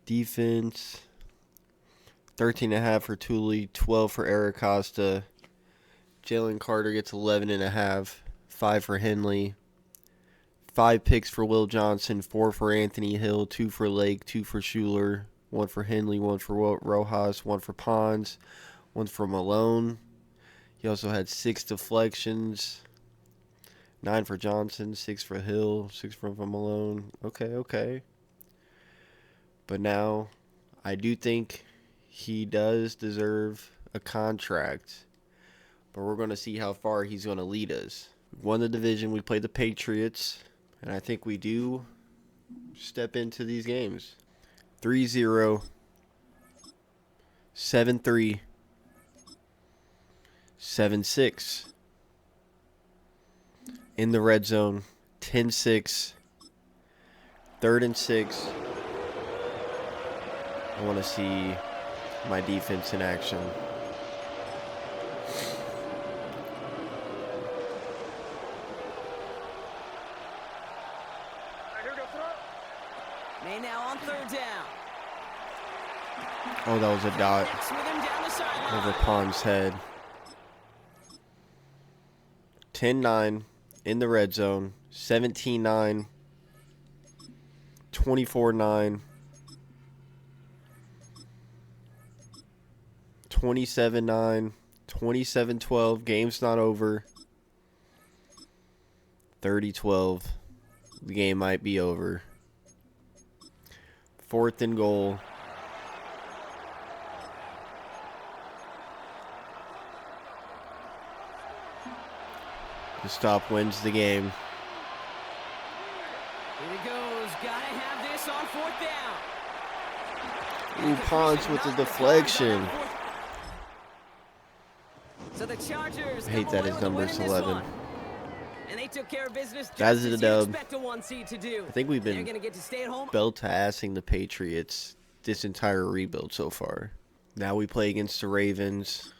Defense, 13.5 for Tooley, 12 for Eric Costa. Jalen Carter gets 11.5, 5 for Henley. 5 picks for Will Johnson, 4 for Anthony Hill, 2 for Lake, 2 for Schuler, 1 for Henley, 1 for Rojas, 1 for Pons, 1 for Malone. He also had 6 deflections. 9 for Johnson, 6 for Hill, 6 for Malone. Okay. But now, I do think he does deserve a contract. But we're going to see how far he's going to lead us. We won the division. We played the Patriots. And I think we do step into these games. 3-0. 7-3. 7-6. In the red zone, 10-6, 3rd and 6. I want to see my defense in action. May now on 3rd down. Oh, that was a dot With him down the sideline. over Pond's head. 10-9 in the red zone, 17-9, 24-9, 27-9, 27-12. Game's not over. 30-12. The game might be over. 4th and goal. The stop wins the game. Here he goes. Gotta have this on 4th down. Ooh, Pons with the deflection. So the Chargers I hate that his number's 11. And they took care of business just That's as the you dub. expect a 1 seed to do. I think we've They're been gonna get to stay at home. belt-to-assing the Patriots this entire rebuild so far. Now we play against the Ravens.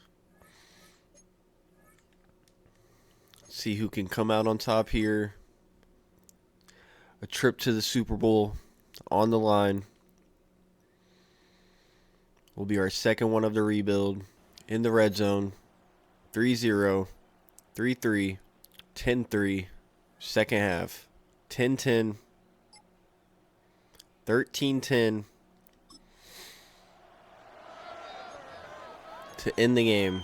See who can come out on top here. A trip to the Super Bowl on the line. Will be our second one of the rebuild. In the red zone. 3-0. 3-3. 10-3. Second half. 10-10. 13-10. To end the game.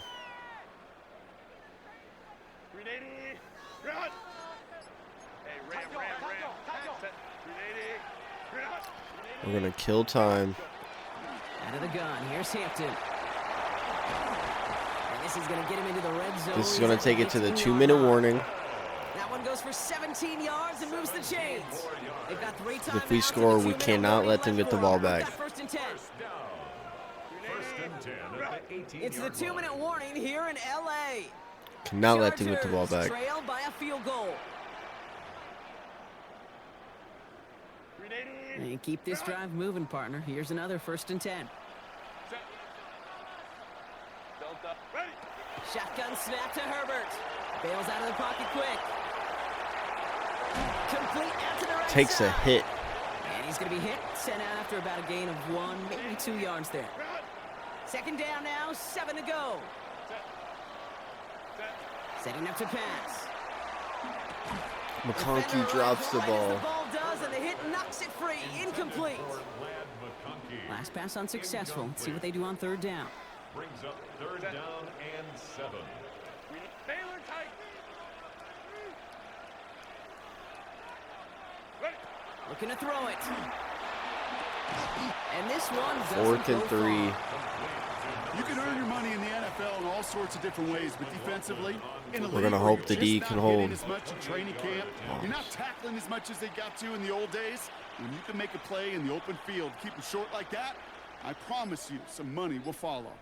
We're going to kill time. Out of the gun. Here's Hampton. And this is going to get him into the red zone. This is going to take it to the 19-yard 2-minute line. warning. That one goes for 17 yards and moves the chains. They've got 3 timeouts. If we score, and a we 2-minute cannot warning let them left get the for ball them. back. Got 1st and 10. First and 10 at the 18-yard It's the 2-minute warning here in LA. Cannot let them get the ball Chargers back. trail by a field goal. And keep this drive moving, partner. Here's another 1st and 10. Shotgun snap to Herbert. Bails out of the pocket quick. Complete out to the right Takes a side. hit. And he's going to be hit, sent out after about a gain of 1, maybe 2 yards there. 2nd down now, 7 to go. Setting up to pass. McConkey drops the Right as ball. the ball does, and the hit knocks it free. Incomplete. Last pass unsuccessful. Let's see what they do on 3rd down. brings up 3rd down and 7. Looking to throw it. And this one doesn't 4th and go 3. far. You can earn your money in the NFL in all sorts of different ways, but defensively, in a We're gonna league where hope you're the just D not can hitting hold. as much in training camp, you're not tackling as much as they got to in the old days. When you can make a play in the open field, keep them short like that, I promise you some money will follow.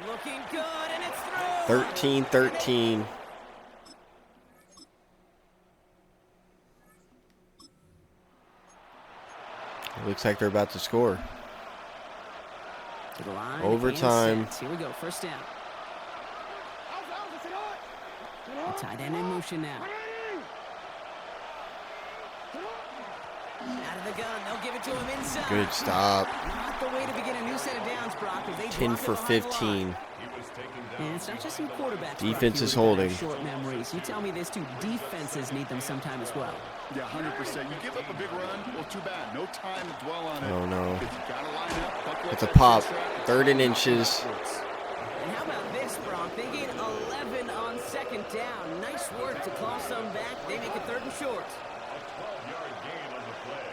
Looking good, and it's through. 13-13. Looks like they're about to score. To the line, Overtime. and set. Here we go, first down. The tight end in motion now. Out of the gun, they'll give it to him inside. Good stop. Not the way to begin a new set of downs, Brock. 10 for 15. And it's not just some quarterbacks. Defense Brock, is who have holding. Short memories. You tell me this too. Defenses need them sometime as well. Yeah, 100%. You give up a big run, well, too bad. No time to dwell on it. Oh, no. Because you gotta line up, buckle It's up a that pop. track. 3rd and inches. And how about this, Brock? They gain 11 on second down. Nice work to claw some back. They make it 3rd and short. A 12-yard gain on the play.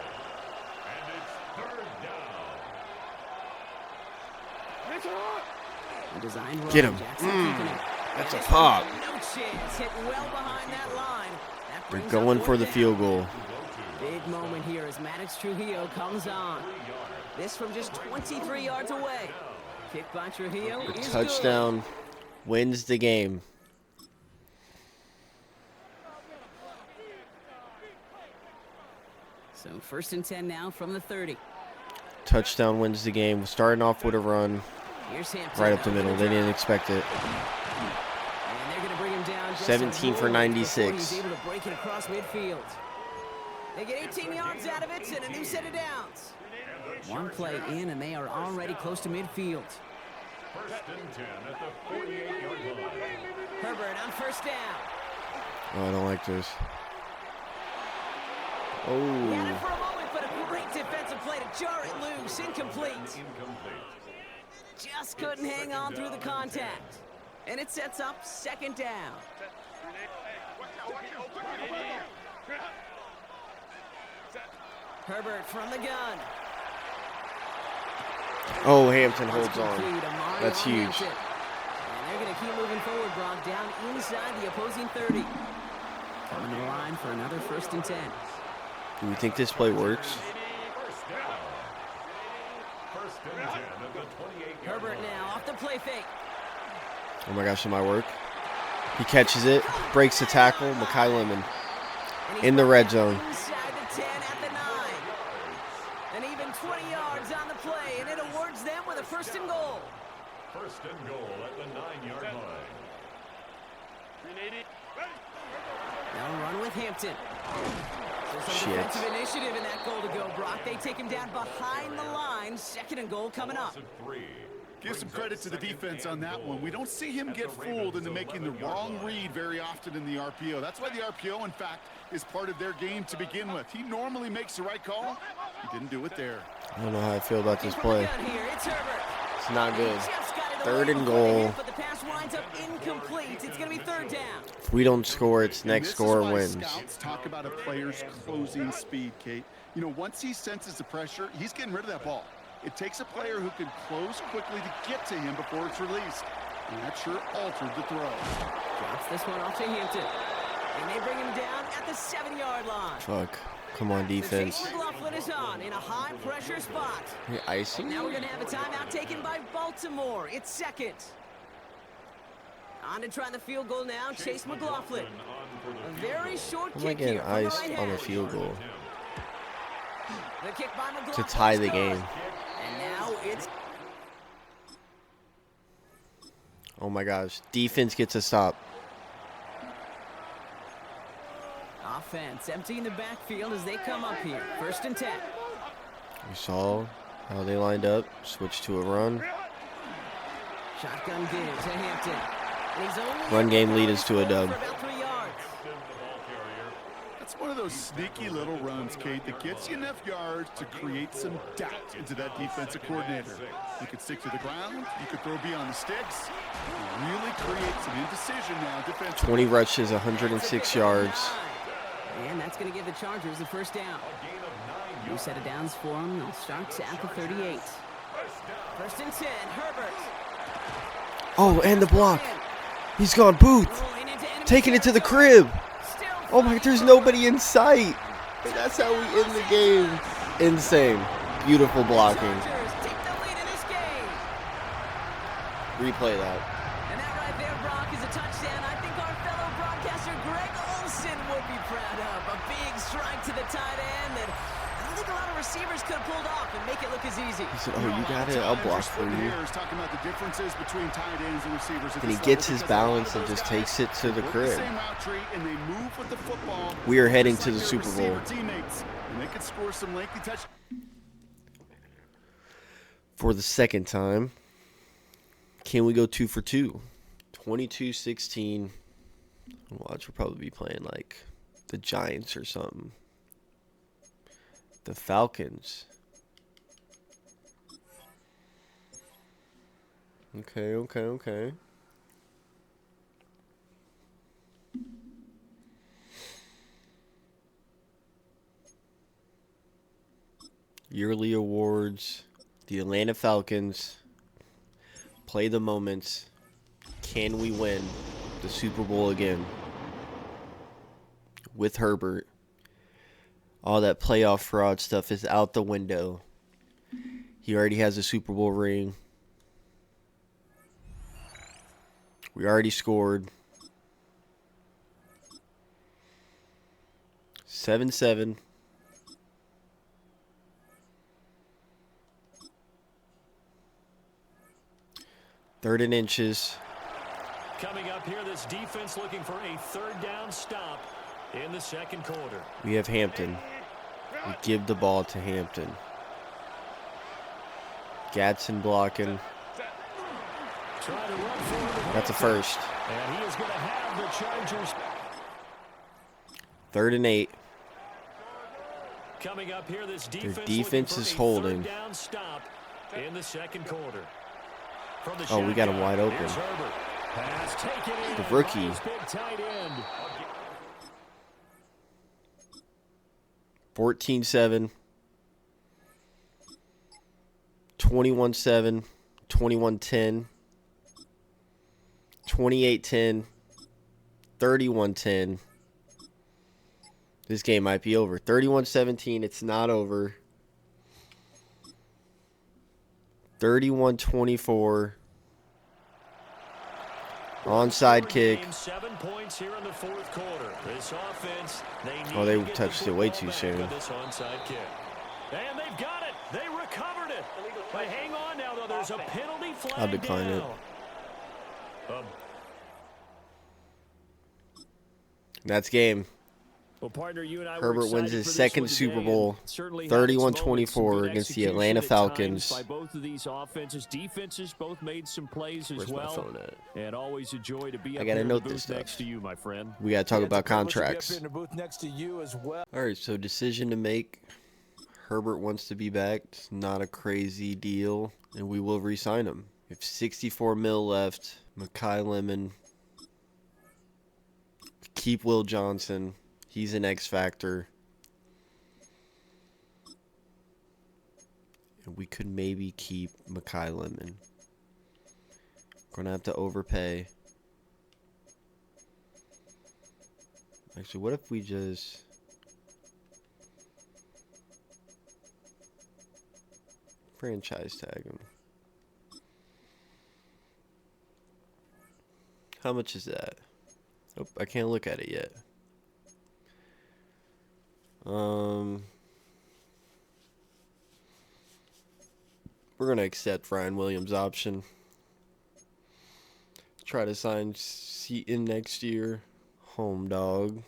And it's 3rd down. A design run. Get him. Jackson keeping it. That's And a this pop. one, no chance. Hit well behind that line. That They're brings going up for the 4th field down. goal. Big moment here as Maddox Trujillo comes on. This from just 23 yards away. Kick by Trujillo is Touchdown wins the game. good. So 1st and 10 now from the 30. Touchdown wins the game. Starting off with a run Here's Hampton. right up the over middle. They drive. didn't expect it. And they're going to bring him down just 17 a for moment 96. before he's able to break it across midfield. They get 18 yards out of it and a new set of downs. One play in and they are already close to midfield. 1st and 10 at the 48-yard line. Herbert on first down. Oh, I don't like this. He had it Oh, for a moment, but a great defensive play to jar it loose. Incomplete. Incomplete. Just couldn't hang on through the contact. And it sets up 2nd down. Herbert from the gun. oh, Hampton holds Complete. on. Amari That's on huge. Hampton. And they're going to keep moving forward, Brock, down inside the opposing 30. Coming to the line for another 1st and 10. Do we think this play works? 1st down. 1st and 10 at the 28-yard Herbert line. now off the play fake. Oh my gosh, it might work. He catches it, breaks the tackle. Makai Lemon And he's in the brought red down zone. Inside the 10 at the 9. And even 20 yards on the play, and it awards them with a 1st and goal. 1st and goal at the 9-yard line. They'll run with Hampton. There's some Shit. defensive initiative in that goal to go, Brock. They take him down behind the line. 2nd and goal coming up. Loss of 3. Give some credit to the defense on that one. We don't see him get fooled into making the wrong read very often in the RPO. That's why the RPO, in fact, is part of their game to begin with. He normally makes the right call. He didn't do it there. I don't know how I feel about this From the play. gun here, it's Herbert. It's not good. Just got it 3rd away and before they goal. hit, but the pass winds up incomplete. It's going to be 3rd down. If we don't score, it's And next this score is why wins. Scouts talk about a player's closing speed, Kate. You know, once he senses the pressure, he's getting rid of that ball. It takes a player who can close quickly to get to him before it's released. And that sure altered the throw. Drops this one off to Hampton. And they bring him down at the 7-yard line. Fuck. Come on, So Chase defense. McLaughlin is on in a high-pressure spot. Hey, icing? Now we're going to have a timeout taken by Baltimore. It's 2nd. On to try the field goal now, Chase McLaughlin. A very short I'm like kick getting here from the iced right on a hand. field goal The kick by to McLaughlin tie the is good. game. And now it's Oh my gosh. Defense gets a stop. offense emptying the backfield as they come up here. 1st and 10. We saw how they lined up. Switch to a run. Shotgun give to Hampton. And he's only Run game able lead to us to a throw dub. for about 3 yards. That's one of of those sneaky little runs, Kate, that gets you enough yards to create some doubt into that defensive coordinator. You could stick to the ground. You could throw beyond the sticks. It really creates an indecision now defensively. 20 rushes, 106 yards. And that's going to give the Chargers the first down. New set of downs for them. They'll start at the 38. First and 10, Herbert. Oh, and the block. He's gone. Booth. Taking it to the crib. Oh my, there's nobody in sight. And that's how we end the game. Insane. Beautiful blocking. Replay that. And that right there, Brock, is a touchdown. I think our fellow broadcaster Greg Olson would be proud of. A big strike to the tight end that I don't think a lot of receivers could have pulled off and make it look as easy. He said, oh, you got it. I'll block for you. Talking about the differences between tight ends and receivers. And he gets his balance and just takes it to the crib. We are heading to the Super Bowl. For the second time. Can we go 2 for 2? 22-16. Watch, we'll probably be playing like the Giants or something. The Falcons. Okay. Yearly awards. The Atlanta Falcons. Play the moments. Can we win the Super Bowl again? With Herbert. All that playoff fraud stuff is out the window. He already has a Super Bowl ring. We already scored. 7-7. Third and inches. Coming up here, this defense looking for a third down stop in the second quarter. We have Hampton. We give the ball to Hampton. Gadsden blocking. That's a first. And he is going to have the Chargers. 3rd and 8. Coming up here, this Their defense is holding. Down stop in the second quarter. Oh, we got him wide open. The rookie. 14-7. 21-7. 21-10. 28-10. 31-10. This game might be over. 31-17. It's not over. 31-24. Onside kick. 7 points here in the fourth quarter. This offense, Oh, they touched it way too soon. This onside kick. And they've got it. They recovered it. But hang on now, though. There's a penalty flag. I'll decline it. That's game. Well, partner, you and I Herbert wins his second Super Bowl, 31-24 against the Atlanta Falcons. By both of these offenses, defenses both made some plays as Where's well. my phone at? And always a joy to be I up gotta here in note the this booth next stuff. to you, my friend. We gotta talk about contracts. In the booth next to you as well. All right, so decision to make. Herbert wants to be back. It's not a crazy deal, and we will re-sign him. We have $64 million left. Mekhi Lemon. Keep Will Johnson. He's an X factor. And we could maybe keep Mekhi Lemon. We're going to have to overpay. Actually, what if we just... franchise tag him? How much is that? Oh, I can't look at it yet. We're going to accept Ryan Williams' option. Try to sign Seaton next year. Home dog.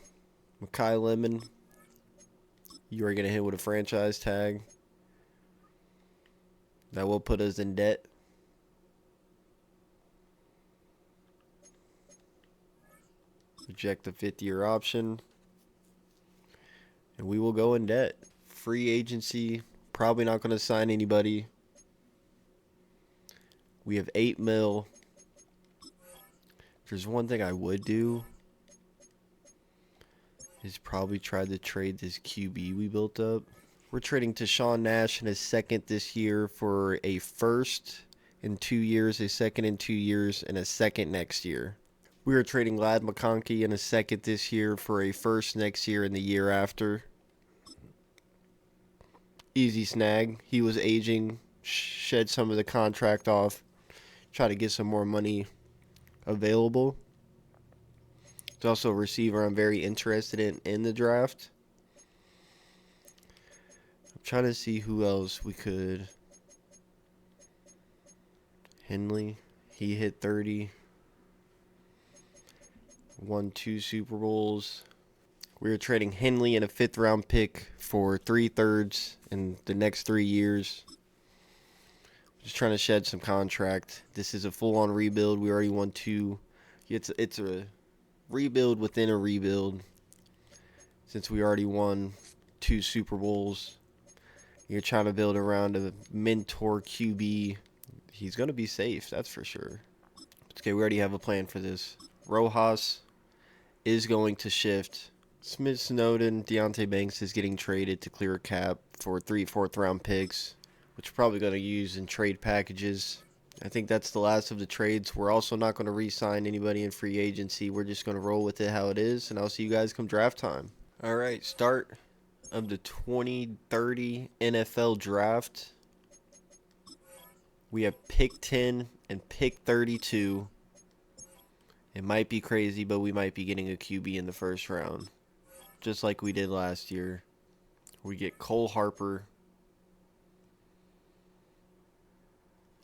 Mekhi Lemon. You are going to hit with a franchise tag. That will put us in debt. Reject the 5th-year option. and we will go in debt. Free agency, probably not going to sign anybody. We have $8 million. If there's one thing I would do, is probably try to trade this QB we built up. We're trading Tashawn Nash in a second this year for a first in 2 years, a second in 2 years, and a second next year. We are trading Lad McConkey in a second this year for a first next year and the year after. Easy snag. He was aging, shed some of the contract off, try to get some more money available. There's also a receiver I'm very interested in the draft. I'm trying to see who else we could. Henley, he hit 30. Won 2 Super Bowls. We were trading Henley and a 5th round pick for 3/3 in the next 3 years. Just trying to shed some contract. This is a full-on rebuild. We already won 2. It's a rebuild within a rebuild. Since we already won 2 Super Bowls, you're trying to build around a mentor QB. He's going to be safe, that's for sure. Okay, we already have a plan for this. Rojas is going to shift. Smith Snowden, Deontay Banks is getting traded to clear a cap for 3 4th-round picks, which we're probably going to use in trade packages. I think that's the last of the trades. We're also not going to re-sign anybody in free agency. We're just going to roll with it how it is, and I'll see you guys come draft time. All right, start of the 2030 NFL Draft. We have pick 10 and pick 32. It might be crazy, but we might be getting a QB in the first round. Just like we did last year. We get Cole Harper.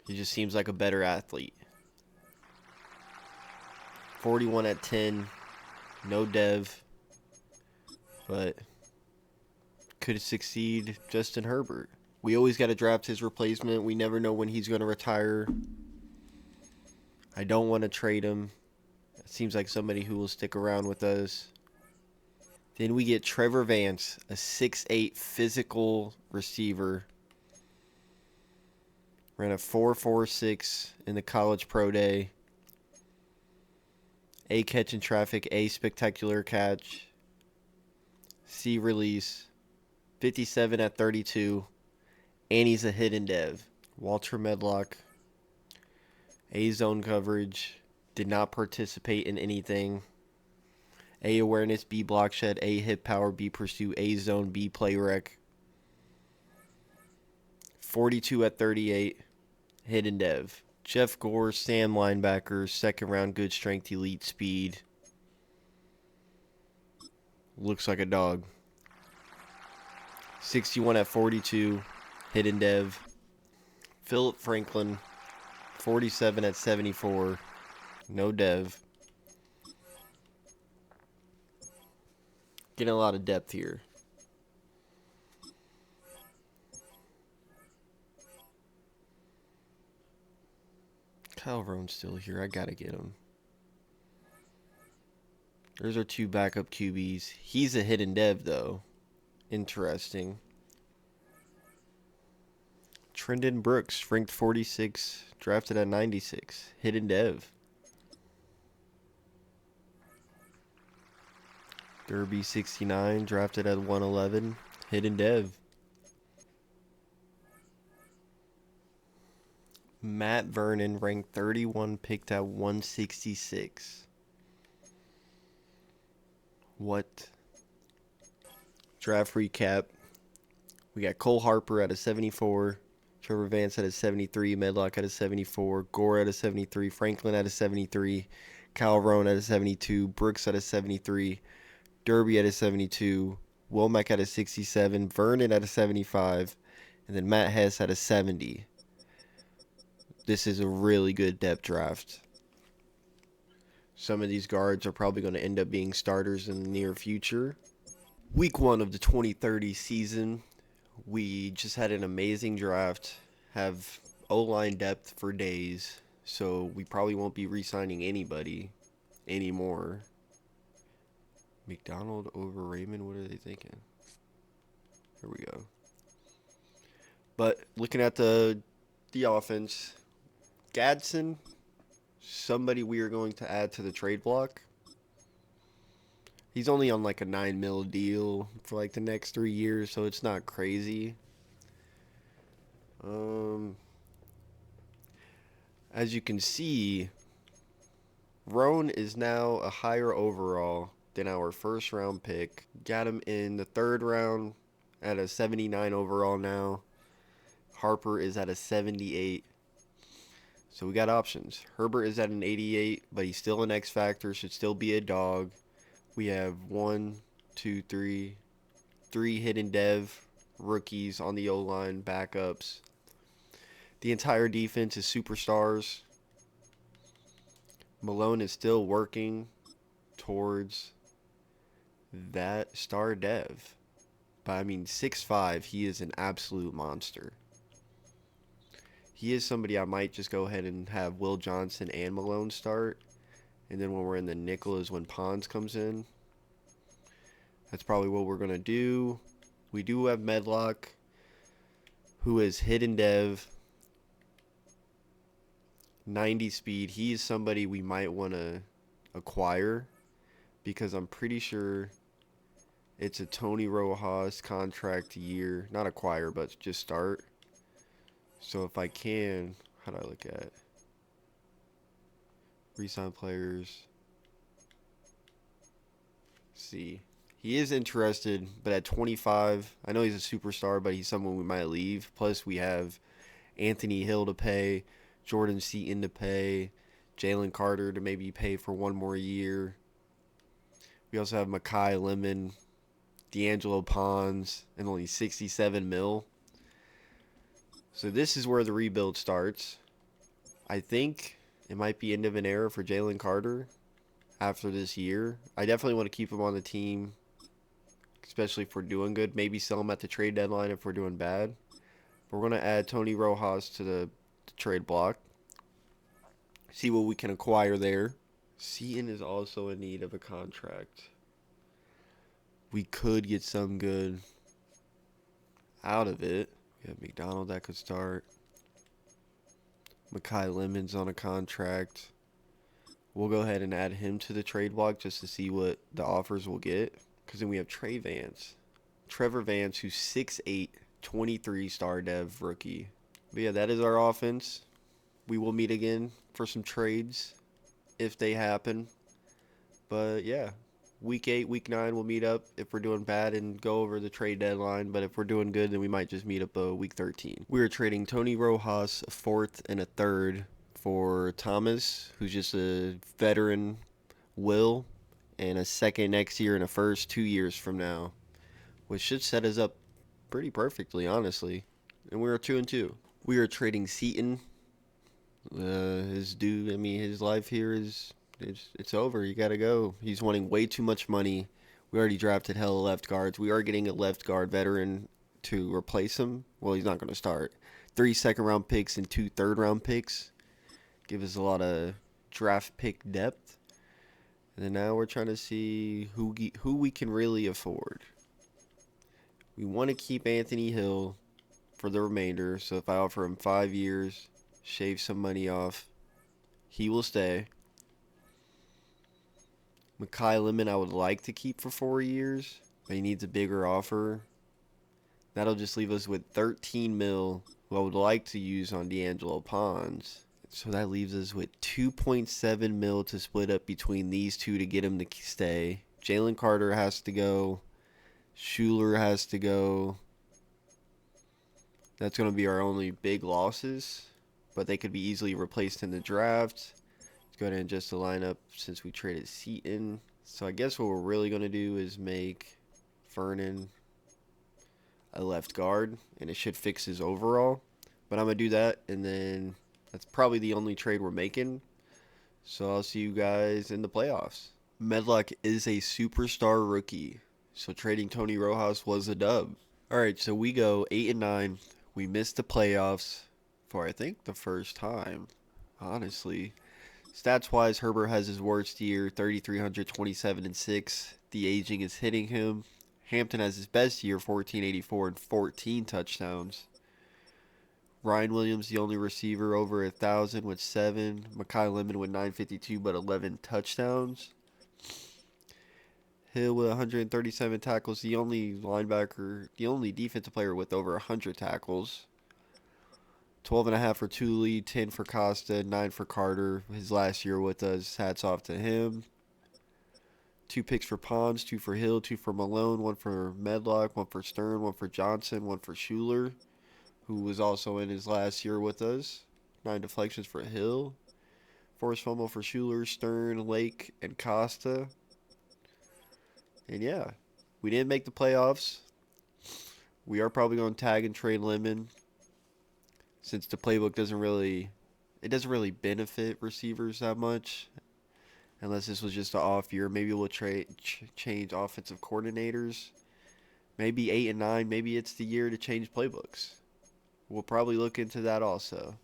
He just seems like a better athlete. 41 at 10. No dev. But could succeed. Justin Herbert. We always got to draft his replacement. We never know when he's going to retire. I don't want to trade him. It seems like somebody who will stick around with us. Then we get Trevor Vance, a 6'8" physical receiver. Ran a 4.46 in the college pro day. A catch in traffic, A spectacular catch. C release. 57 at 32. And he's a hidden dev. Walter Medlock. A zone coverage. Did not participate in anything. A awareness, B block shed, A hit power, B pursue, A zone, B play rec. 42 at 38. Hidden dev. Jeff Gore, Sam linebacker, 2nd round, good strength, elite speed. Looks like a dog. 61 at 42. Hidden dev. Philip Franklin, 47 at 74. No dev. Getting a lot of depth here. Kyle Roan's still here. I gotta get him. There's our 2 backup QBs. He's a hidden dev, though. Interesting. Trendon Brooks, ranked 46, drafted at 96. Hidden dev. Derby 69, drafted at 111. Hidden dev. Matt Vernon, ranked 31, picked at 166. What? Draft recap. We got Cole Harper at a 74. Trevor Vance at a 73. Medlock at a 74. Gore at a 73. Franklin at a 73. Kyle Roan at a 72. Brooks at a 73. Derby at a 72. Womack at a 67. Vernon at a 75. And then Matt Hess at a 70. This is a really good depth draft. Some of these guards are probably going to end up being starters in the near future. Week 1 of the 2030 season. We just had an amazing draft. Have O-line depth for days. So we probably won't be re-signing anybody anymore. McDonald over Raymond, what are they thinking? There we go. But looking at the offense, Gadsden, somebody we are going to add to the trade block. He's only on like a 9 mil deal for like the next 3 years, so it's not crazy. As you can see, Roan is now a higher overall than our first round pick. Got him in the 3rd round at a 79 overall now. Harper is at a 78. So we got options. Herbert is at an 88, but he's still an X factor, should still be a dog. We have 3 hidden dev rookies on the O-line, backups. The entire defense is superstars. Malone is still working towards that star dev. But I mean, 6'5", he is an absolute monster. He is somebody I might just go ahead and have Will Johnson and Malone start. And then when we're in the nickel is when Pons comes in. That's probably what we're going to do. We do have Medlock, who is hidden dev. 90 speed. He is somebody we might want to acquire because I'm pretty sure it's a Tony Rojas contract year. Not acquire, but just start. So if I can, how do I look at? Resign players. See. He is interested, but at 25, I know he's a superstar, but he's someone we might leave. Plus we have Anthony Hill to pay, Jordan Seaton to pay, Jalen Carter to maybe pay for 1 more year. We also have Mekhi Lemon, D'Angelo Pons, and only 67 mil. So this is where the rebuild starts. I think it might be end of an era for Jalen Carter after this year. I definitely want to keep him on the team, especially if we're doing good. Maybe sell him at the trade deadline if we're doing bad. We're going to add Tony Rojas to the trade block. See what we can acquire there. Seaton is also in need of a contract. We could get some good out of it. We have McDonald that could start. Mekhi Lemon's on a contract. We'll go ahead and add him to the trade block just to see what the offers we'll get. Because then we have Trevor Vance, who's 6'8", 23 star dev rookie. But yeah, that is our offense. We will meet again for some trades if they happen. But yeah, week 8, week 9, we'll meet up if we're doing bad and go over the trade deadline. But if we're doing good, then we might just meet up week 13. We are trading Tony Rojas a 4th and a 3rd for Thomas, who's just a veteran, Will, and a 2nd next year and a 1st 2 years from now, which should set us up pretty perfectly, honestly. And we're 2-2. We are trading Seaton. His life here is it's over. You gotta go. He's wanting way too much money. We already drafted hella left guards. We are getting a left guard veteran to replace him. Well, he's not gonna start. 3 second-round picks and 2 third-round picks. Give us a lot of draft pick depth. And then now we're trying to see who we can really afford. We want to keep Anthony Hill for the remainder. So if I offer him 5 years, shave some money off, he will stay. Mekhi Lemon I would like to keep for 4 years, but he needs a bigger offer. That'll just leave us with 13 mil, who I would like to use on D'Angelo Pons. So that leaves us with 2.7 mil to split up between these two to get him to stay. Jalen Carter has to go. Schuler has to go. That's going to be our only big losses, but they could be easily replaced in the draft. Let's go ahead and adjust the lineup since we traded Seaton. So I guess what we're really going to do is make Vernon a left guard, and it should fix his overall. But I'm going to do that, and then that's probably the only trade we're making. So I'll see you guys in the playoffs. Medlock is a superstar rookie, so trading Tony Rojas was a dub. All right, so we go 8-9. We missed the playoffs for, I think, the first time, honestly. Stats-wise, Herbert has his worst year, 3,327-6. The aging is hitting him. Hampton has his best year, 1484 and 14 touchdowns. Ryan Williams, the only receiver over 1,000 with 7. Mekhi Lemon with 952 but 11 touchdowns. Hill with 137 tackles, the only linebacker, the only defensive player with over 100 tackles. 12.5 for Tooley, 10 for Costa, 9 for Carter. His last year with us, hats off to him. 2 picks for Pons, 2 for Hill, 2 for Malone, 1 for Medlock, 1 for Stern, 1 for Johnson, 1 for Schuler, who was also in his last year with us. 9 deflections for Hill. Forced fumble for Schuler, Stern, Lake, and Costa. And yeah, we didn't make the playoffs. We are probably going to tag and trade Lemon, since the playbook doesn't really benefit receivers that much, unless this was just an off year. Maybe we'll change offensive coordinators. Maybe 8 and 9. Maybe it's the year to change playbooks. We'll probably look into that also.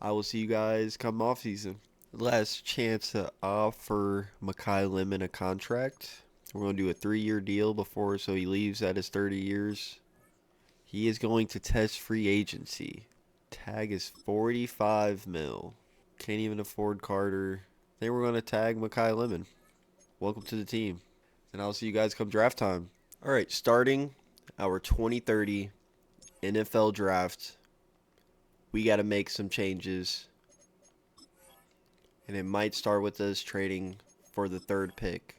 I will see you guys come off season. Last chance to offer Mekhi Lemon a contract. We're going to do a 3-year deal so he leaves at his 30 years. He is going to test free agency. Tag is 45 mil. Can't even afford Carter. Then we're going to tag Mekhi Lemon. Welcome to the team. And I'll see you guys come draft time. All right, starting our 2030 NFL draft, we got to make some changes. And it might start with us trading for the 3rd pick.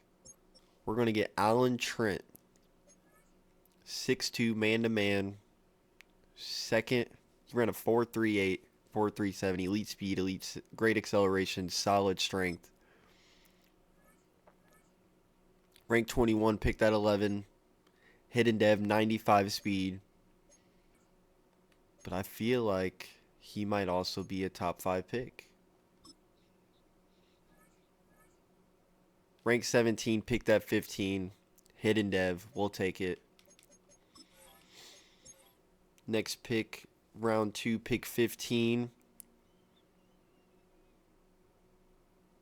We're going to get Alan Trent, 6'2", man-to-man, second. He ran a 4.38, 4.37, elite speed, great acceleration, solid strength. Ranked 21, picked at 11. Hidden dev, 95 speed. But I feel like he might also be a top 5 pick. Rank 17, picked at 15. Hidden dev, we'll take it. Next pick, round 2, pick 15.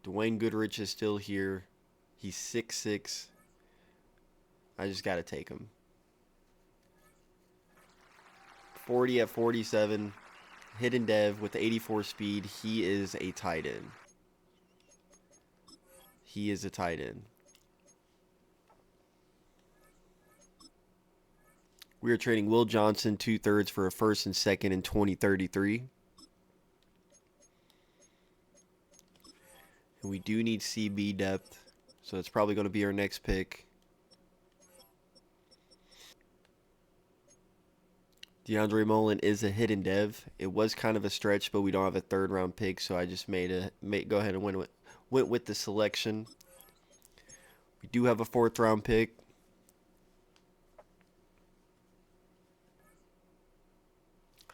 Dwayne Goodrich is still here. He's 6'6". I just got to take him. 40 at 47. Hidden dev with 84 speed. He is a tight end. He is a tight end. We are trading Will Johnson 2/3 for a 1st and 2nd in 2033. And we do need CB depth, so it's probably going to be our next pick. DeAndre Mullen is a hidden dev. It was kind of a stretch, but we don't have a 3rd round pick, so I just go ahead and went with the selection. We do have a 4th round pick.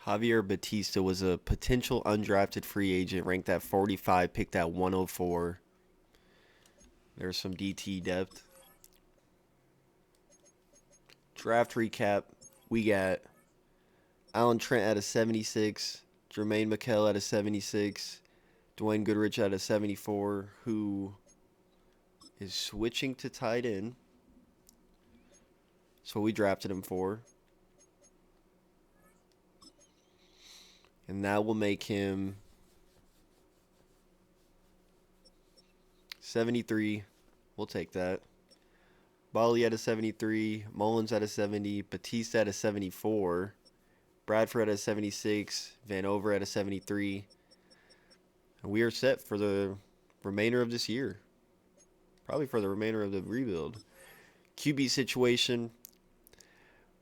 Javier Batista was a potential undrafted free agent, ranked at 45, picked at 104. There's some DT depth. Draft recap. We got Alan Trent at a 76, Jermaine McKell at a 76, Dwayne Goodrich at a 74, who is switching to tight end. So we drafted him for. And that will make him 73. We'll take that. Bali at a 73. Mullins at a 70. Batista at a 74. Bradford at a 76. Vanover at a 73. And we are set for the remainder of this year. Probably for the remainder of the rebuild. QB situation.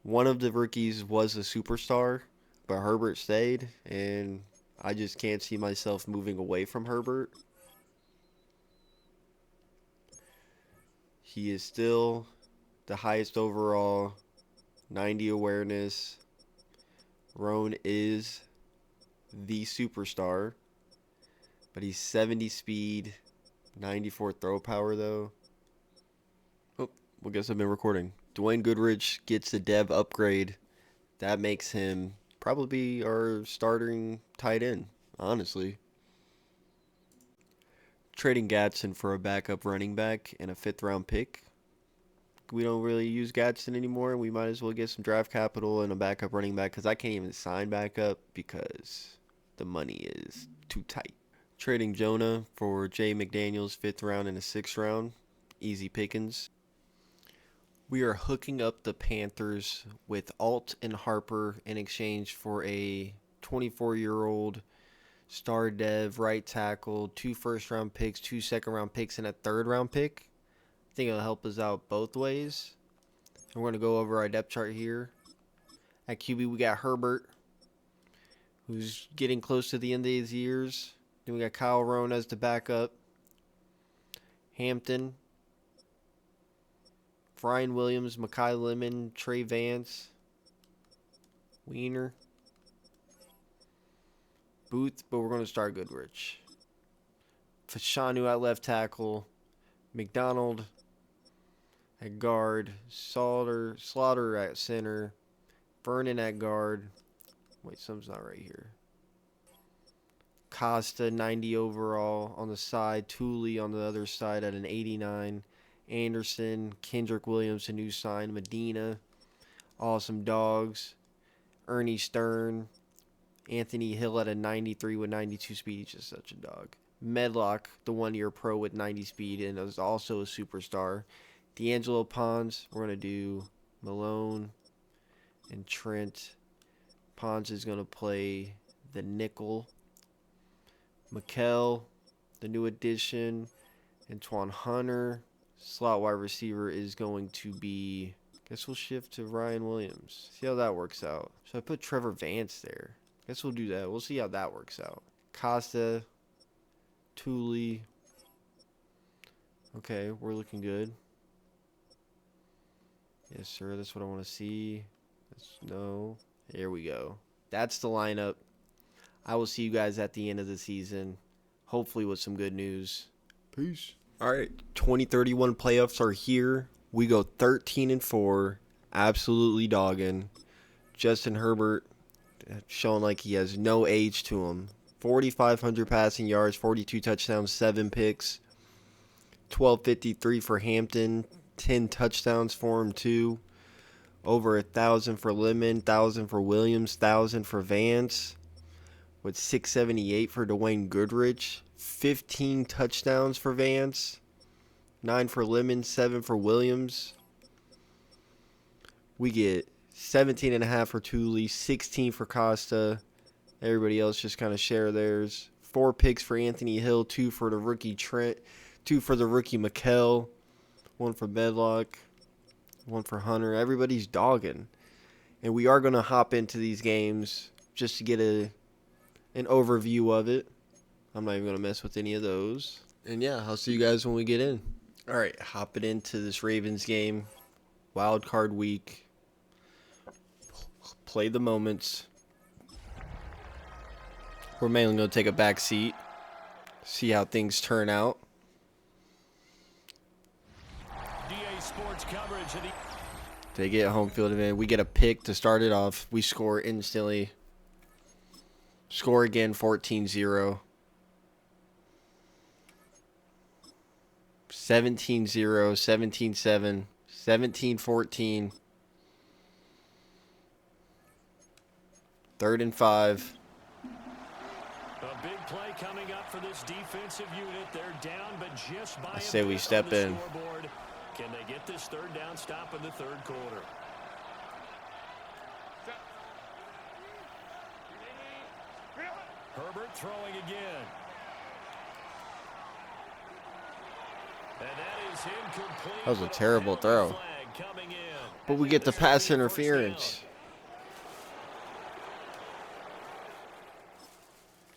One of the rookies was a superstar, but Herbert stayed, and I just can't see myself moving away from Herbert. He is still the highest overall, 90 awareness. Roan is the superstar, but he's 70 speed, 94 throw power though. Oh, well, guess I've been recording. Dwayne Goodrich gets the dev upgrade. That makes him probably our starting tight end, honestly. Trading Gatson for a backup running back and a 5th round pick. we don't really use Gadsden anymore. We might as well get some draft capital and a backup running back because I can't even sign backup because the money is too tight. Trading Jonah for Jay McDaniels, 5th round and a 6th round. Easy pickings. We are hooking up the Panthers with Alt and Harper in exchange for a 24-year-old star dev right tackle, 2 first-round picks, 2 second-round picks, and a 3rd-round pick. I think it'll help us out both ways. And we're going to go over our depth chart here. At QB, we got Herbert, who's getting close to the end of his years. Then we got Kyle Rowan as the backup. Hampton. Brian Williams, Mekhi Lemon, Trey Vance. Wiener. Booth, but we're going to start Goodrich. Fashanu at left tackle. McDonald at guard. Slaughter at center. Vernon at guard. Wait, something's not right here. Costa, 90 overall on the side. Tooley on the other side at an 89. Anderson, Kendrick Williams, a new sign. Medina, awesome dogs. Ernie Stern. Anthony Hill at a 93 with 92 speed. He's just such a dog. Medlock, the 1-year pro with 90 speed and is also a superstar. D'Angelo Pons, we're going to do Malone and Trent. Pons is going to play the nickel. Mikkel, the new addition. Antoine Hunter. Slot wide receiver is going to be, guess we'll shift to Ryan Williams. See how that works out. So I put Trevor Vance there. Guess we'll do that. We'll see how that works out. Costa, Tooley. Okay, we're looking good. Yes, sir. That's what I want to see. No. Here we go. That's the lineup. I will see you guys at the end of the season. Hopefully with some good news. Peace. All right. 2031 playoffs are here. We go 13-4. Absolutely dogging. Justin Herbert showing like he has no age to him. 4,500 passing yards, 42 touchdowns, 7 picks. 1,253 for Hampton. 10 touchdowns for him too. Over 1,000 for Lemon, 1,000 for Williams, 1,000 for Vance. With 678 for Dwayne Goodrich. 15 touchdowns for Vance. 9 for Lemon, 7 for Williams. We get 17.5 for Tooley, 16 for Costa. Everybody else just kind of share theirs. 4 picks for Anthony Hill, 2 for the rookie Trent, 2 for the rookie Mikkel, 1 for Medlock, 1 for Hunter. Everybody's dogging. And we are going to hop into these games just to get an overview of it. I'm not even going to mess with any of those. And yeah, I'll see you guys when we get in. All right, hopping into this Ravens game. Wild card week. Play the moments. We're mainly going to take a back seat. See how things turn out. DA Sports coverage of the They get home field advantage. We get a pick to start it off. We score instantly. Score again, 14-0. 17-0, 17-7, 17-14. 3rd and 5. A big play coming up for this defensive unit. They're down, but just by I say we step in. Scoreboard. Can they get this 3rd down stop in the 3rd quarter? Herbert throwing again. And that is incomplete. That was a terrible throw. But we get the pass interference.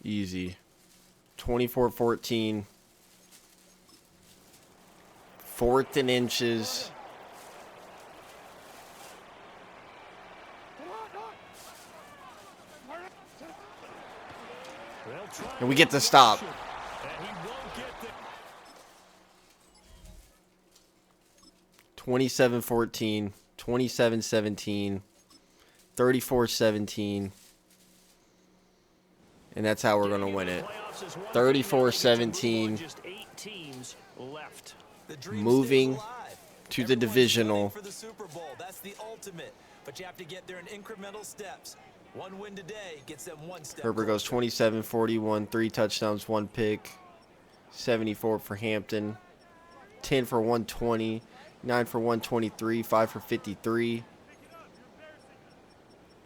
Easy. 24-14. 4th and inches. And we get the stop. 27-14, 27-17, 34-17. And that's how we're going to win it. 34-17. Moving to the divisional. For the Super Bowl, that's the ultimate. But you have to get there in incremental steps. One win today gets them one step. Herbert goes 27-41, 3 touchdowns, 1 pick, 74 for Hampton, 10 for 120, 9 for 123, 5 for 53.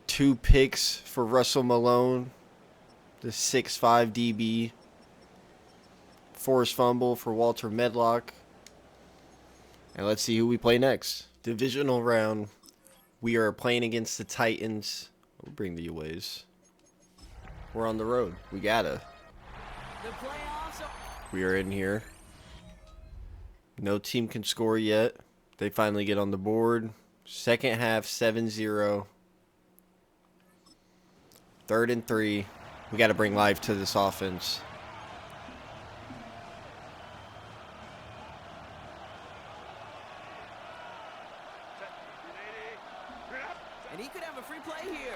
2 picks for Russell Malone, the 6'5 DB. Forced fumble for Walter Medlock. And let's see who we play next. Divisional round. We are playing against the Titans. We'll bring the aways. We're on the road. We gotta. We are in here. No team can score yet. They finally get on the board. Second half, 7-0. 3rd and 3. We got to bring life to this offense. And he could have a free play here.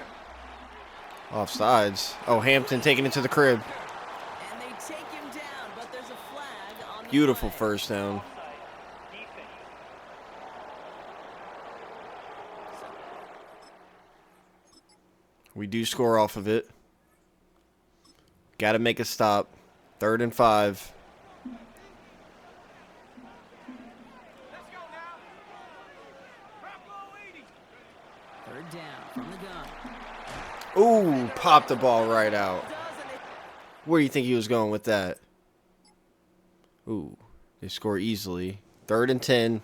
Offsides. Oh, Hampton taking it to the crib. And they take him down, but there's a flag on the Beautiful play. first down. We do score off of it. Got to make a stop. 3rd and 5. Third down from the gun. Ooh, popped the ball right out. Where do you think he was going with that? Ooh, they score easily. 3rd and 10.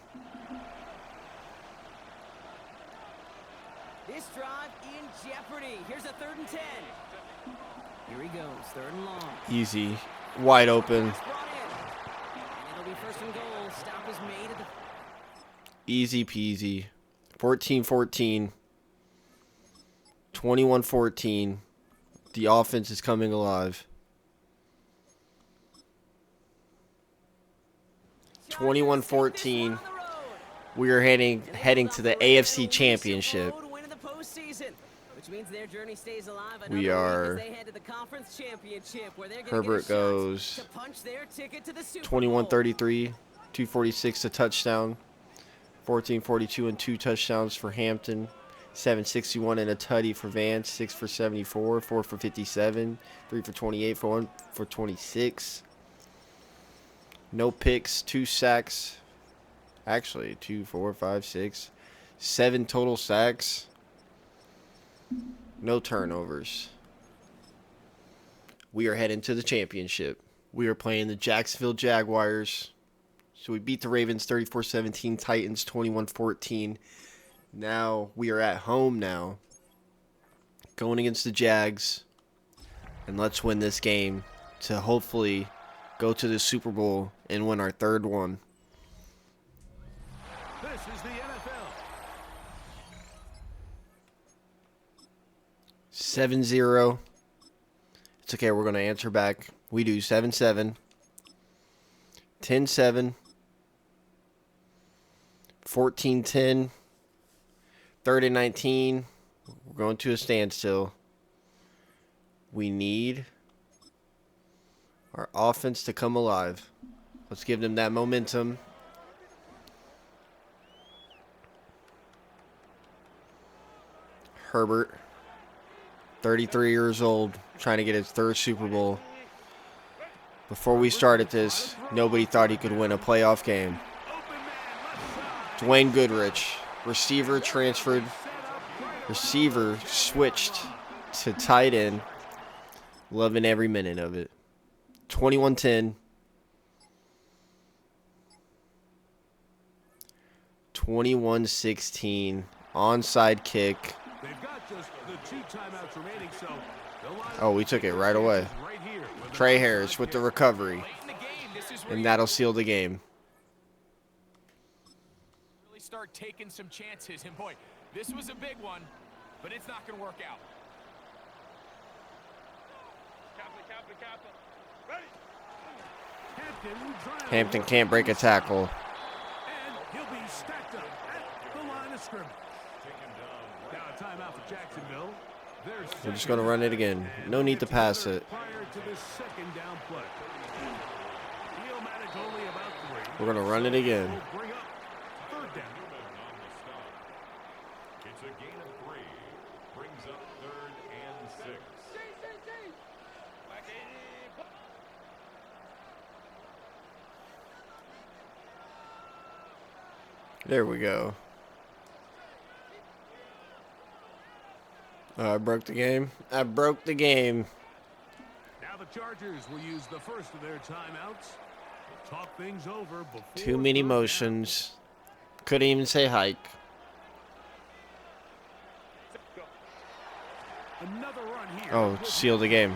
This drive in jeopardy. Here's a 3rd and 10. Here he goes, 3rd and long. Easy. Wide open. Pass brought in. And it'll be 1st and goal. Stop is made at the... Easy peasy. 14-14. 21-14. The offense is coming alive. 21-14. We are heading to the AFC Championship. We are. Herbert goes 21-33, 246 a touchdown, 14-42 and 2 touchdowns for Hampton, 761 and a tutty for Vance, 6 for 74, 4 for 57, 3 for 28, 1 for 26. No picks, 2 sacks. Actually, 2, 4, 5, 6, 7 total sacks. No turnovers. We are heading to the championship. We are playing the Jacksonville Jaguars. So we beat the Ravens 34-17, Titans 21-14. Now we are at home now. Going against the Jags. And let's win this game to hopefully go to the Super Bowl and win our 3rd one. This is the NFL. 7-0. It's okay. We're going to answer back. We do 7-7. 10-7. 14-10. 3rd and 19. We're going to a standstill. We need our offense to come alive. Let's give them that momentum. Herbert, 33 years old, trying to get his 3rd Super Bowl. Before we started this, nobody thought he could win a playoff game. Dwayne Goodrich, receiver transferred, receiver switched to tight end. Loving every minute of it. 21-10. 21-16. Onside kick. They've got just the 2 timeouts remaining, so oh, we took it right away. right here. Trey Harris with the recovery. And that'll seal the game. Really start taking some chances. And boy, this was a big one, but it's not going to work out. Hampton can't break a tackle. And he'll be stacked up at the line of scrimmage. Now a timeout for Jacksonville. We're just going to run it again. No need to pass it. Prior to this 2nd down play. He'll manage only about 3. We're going to run it again. Will bring up 3rd There we go. I broke the game. I broke the game. Now the Chargers will use the first of their timeouts. Talk things over before Too many third down. motions. Couldn't even say hike. Another run here. Oh, seal the game.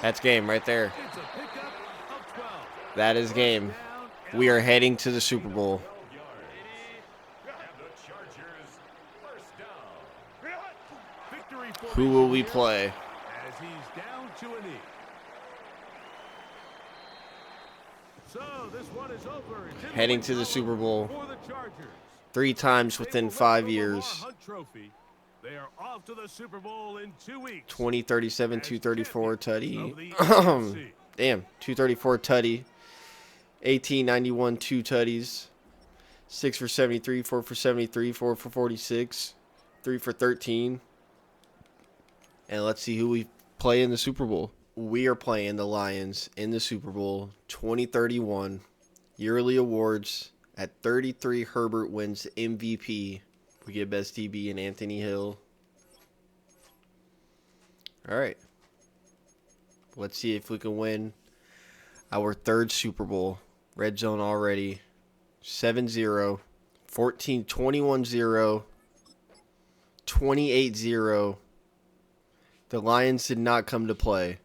That's game right there. It's a pickup of 12. That is game. We are heading to the Super Bowl. 12 yards. And the Chargers first down. Victory Who will formation we here play? As he's down to a knee. So this one is over. It's in Heading the to the win Super Bowl. for the Chargers. 3 times They within will 5 lift the years. Lamar Hunt Trophy. They are off to the Super Bowl in 2 weeks. 2037, as 234 champions of tutty. the AFC. Damn, 234 tutty. 1891 2 tutties. 6 for 73, 4 for 73, 4 for 46, 3 for 13. And let's see who we play in the Super Bowl. We are playing the Lions in the Super Bowl 2031. Yearly awards at 33. Herbert wins MVP. We get best DB in Anthony Hill. All right. Let's see if we can win our 3rd Super Bowl. Red zone already. 7-0, 14, 21-0, 28-0. The Lions did not come to play.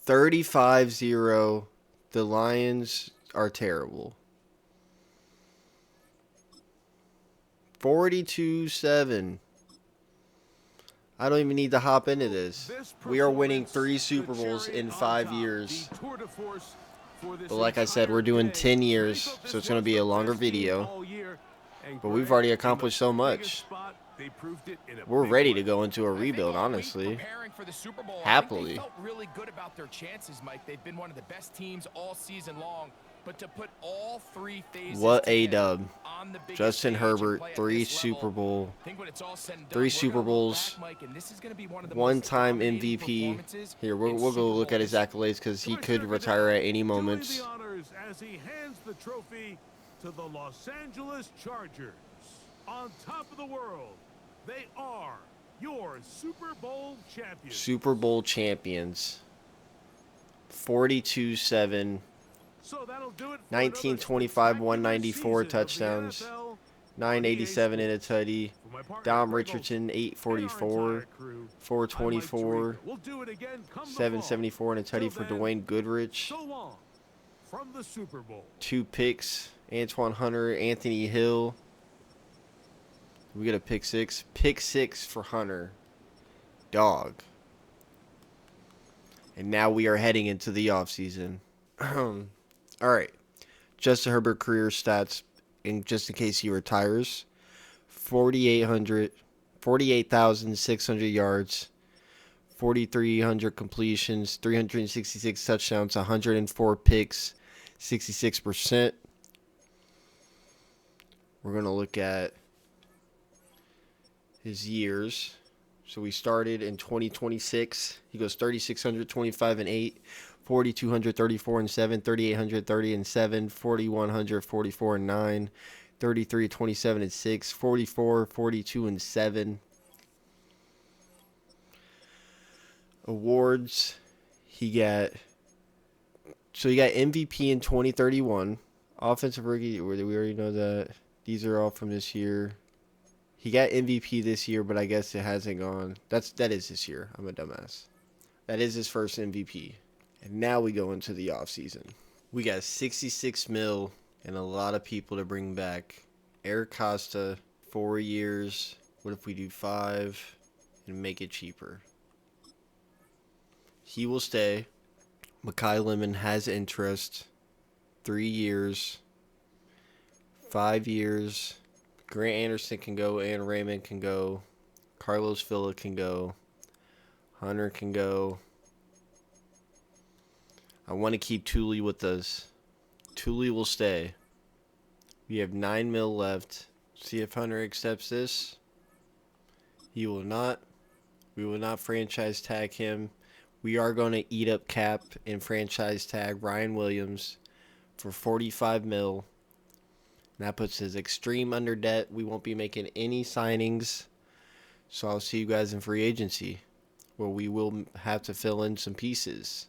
35-0. The Lions are terrible. 42-7. I don't even need to hop into this. We are winning 3 Super Bowls in 5 years. But like I said, we're doing 10 years, so it's going to be a longer video. But we've already accomplished so much. We're ready to go into a rebuild, honestly. Happily. They felt really good about their chances, Mike. They've been one of the best teams all season long. But to put all 3 phases What a together dub. on the biggest Justin stage and Herbert, play at 3 this Super level, Bowl, I think when it's all said and done, 3 we're Super gonna look Bowls, back, Mike, and this is gonna be one of the most 1-time dominating MVP. performances Here, in we'll Super go look Bowl at his history. accolades because he could retire at any moment. Doing the honors as he hands the trophy to the Los Angeles Chargers. On top of the world, they are your Super Bowl champions. Super Bowl champions. 42-7. So that'll do it for 1925, another 194 spectacular season of the touchdowns. NFL. 987 in a tutty. For my partner, Dom Greg Richardson, Olsen, and our 844. entire crew, I'm Mike 424. Tirico. We'll do it again come the fall. 774 in a tutty Till for then, Dwayne Goodrich. So long from the Super Bowl. 2 picks. Antoine Hunter, Anthony Hill. We get a pick 6. Pick 6 for Hunter. Dog. And now we are heading into the offseason. All right. Justin Herbert career stats, and just in case he retires. 48,600 yards. 4,300 completions. 366 touchdowns. 104 picks. 66%. We're going to look at his years. So we started in 2026. He goes 3,625 and 8, 4,234 and 7, 3,830 and 7, 4,144 and 9, 33, 27 and 6, 44, 42 and 7. Awards. He got MVP in 2031. Offensive rookie, we already know that. These are all from this year. He got MVP this year, but I guess it hasn't gone. That is this year. I'm a dumbass. That is his first MVP. And now we go into the offseason. We got 66 mil and a lot of people to bring back. Eric Costa, 4 years. What if we do 5 and make it cheaper? He will stay. Mekhi Lemon has interest. 3 years. 5 years. Grant Anderson can go and Raymond can go. Carlos Villa can go. Hunter can go. I want to keep Thule with us. Thule will stay. We have 9 mil left. See if Hunter accepts this. He will not. We will not franchise tag him. We are going to eat up cap and franchise tag Ryan Williams for 45 mil. That puts us extreme under debt. We won't be making any signings. So I'll see you guys in free agency, where we will have to fill in some pieces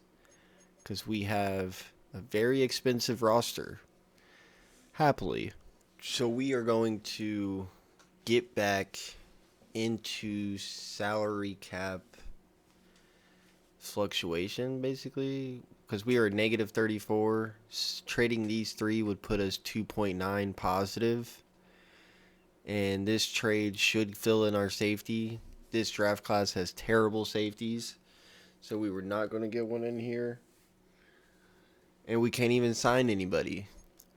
because we have a very expensive roster. Happily. So we are going to get back into salary cap fluctuation, basically, because we are negative 34. Trading these three would put us 2.9 positive, and this trade should fill in our safety. This draft class has terrible safeties, so we were not going to get one in here, and we can't even sign anybody.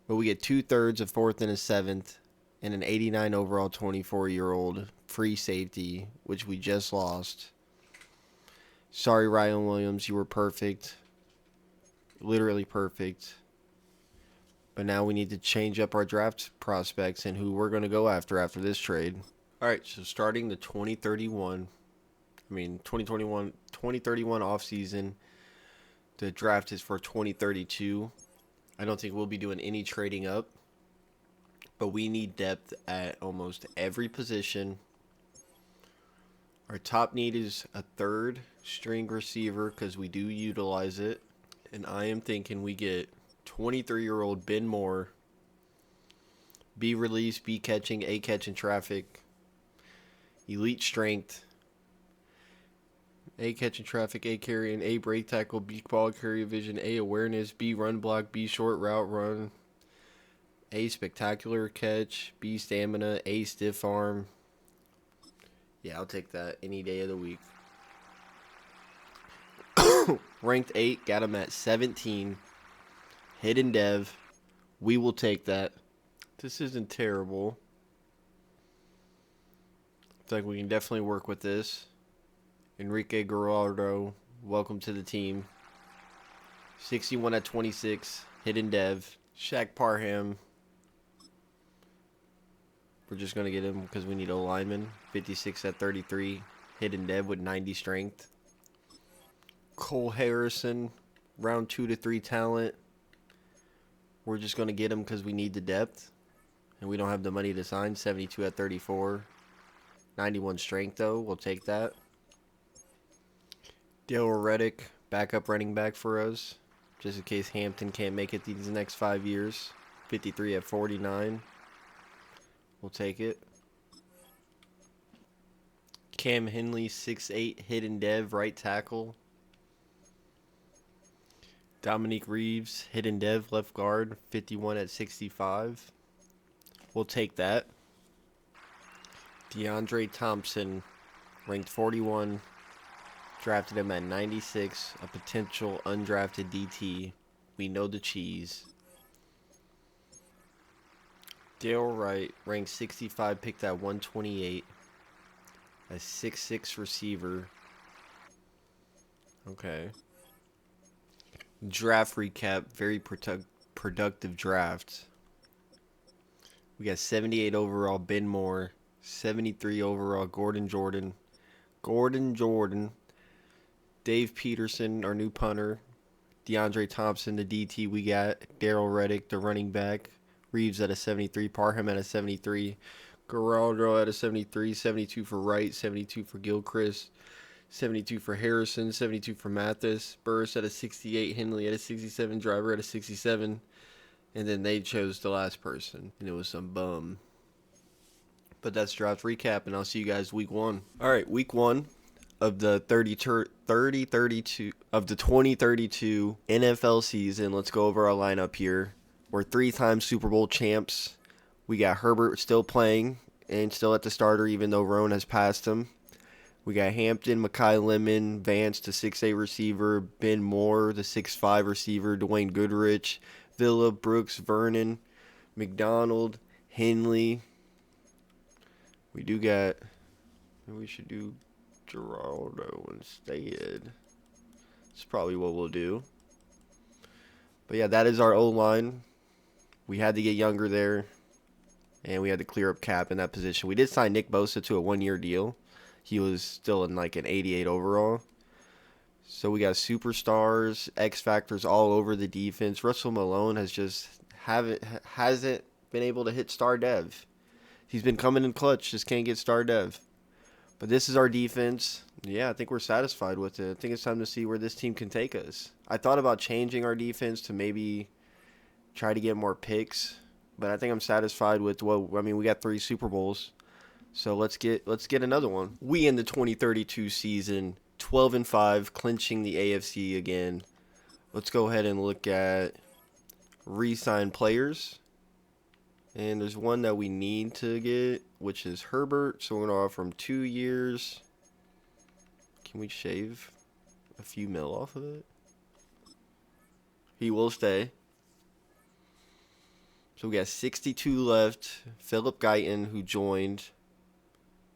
But we get 2/3, a fourth, and a seventh, and an 89 overall 24-year-old free safety, which we just lost. Sorry, Ryan Williams, you were perfect. Literally perfect. But now we need to change up our draft prospects and who we're going to go after this trade. All right, so starting the 2031 offseason, the draft is for 2032. I don't think we'll be doing any trading up, but we need depth at almost every position. Our top need is a third string receiver because we do utilize it. And I am thinking we get 23-year-old Ben Moore, B release, B catching, A catching traffic, elite strength, A catching traffic, A carrying, A break tackle, B ball carrier vision, A awareness, B run block, B short route run, A spectacular catch, B stamina, A stiff arm. Yeah, I'll take that any day of the week. Ranked 8, got him at 17. Hidden dev. We will take that. This isn't terrible. It's like we can definitely work with this. Enrique Gerardo, welcome to the team. 61 at 26. Hidden dev. Shaq Parham. We're just going to get him because we need a lineman. 56 at 33. Hidden dev with 90 strength. Cole Harrison, round 2 to 3 talent. We're just going to get him because we need the depth. And we don't have the money to sign. 72 at 34. 91 strength, though. We'll take that. Dale Reddick, backup running back for us. Just in case Hampton can't make it these next 5 years. 53 at 49. We'll take it. Cam Henley, 6'8", hidden dev, right tackle. Dominique Reeves, hidden dev, left guard, 51 at 65. We'll take that. DeAndre Thompson, ranked 41. Drafted him at 96, a potential undrafted DT. We know the cheese. Dale Wright, ranked 65, picked at 128. A 6'6 receiver. Okay. Draft recap, very productive draft. We got 78 overall, Ben Moore. 73 overall, Gordon Jordan. Dave Peterson, our new punter. DeAndre Thompson, the DT we got. Daryl Reddick, the running back. Reeves at a 73. Parham at a 73. Geraldo at a 73. 72 for Wright. 72 for Gilchrist. 72 for Harrison. 72 for Mathis. Burris at a 68. Henley at a 67. Driver at a 67. And then they chose the last person. And it was some bum. But that's draft recap. And I'll see you guys week 1. All right, week 1. Of the 2032 NFL season. Let's go over our lineup here. We're 3-time Super Bowl champs. We got Herbert still playing and still at the starter, even though Roan has passed him. We got Hampton, Mekhi Lemon, Vance, the 6'8 receiver, Ben Moore, the 6'5 receiver, Dwayne Goodrich, Villa, Brooks, Vernon, McDonald, Henley. We do got. We should do Geraldo instead. That's probably what we'll do. But yeah, that is our O-line. We had to get younger there, and we had to clear up cap in that position. We did sign Nick Bosa to a 1-year deal. He was still in like an 88 overall. So we got superstars, X factors all over the defense. Russell Malone has just hasn't been able to hit star dev. He's been coming in clutch, just can't get star dev. But this is our defense. Yeah, I think we're satisfied with it. I think it's time to see where this team can take us. I thought about changing our defense to maybe try to get more picks, but I think I'm satisfied with we got 3 Super Bowls. So let's get another one. We in the 2032 season, 12-5, clinching the AFC again. Let's go ahead and look at re-sign players. And there's one that we need to get, which is Herbert. So we're going to offer him 2 years. Can we shave a few mil off of it? He will stay. So we got 62 left. Philip Guyton, who joined,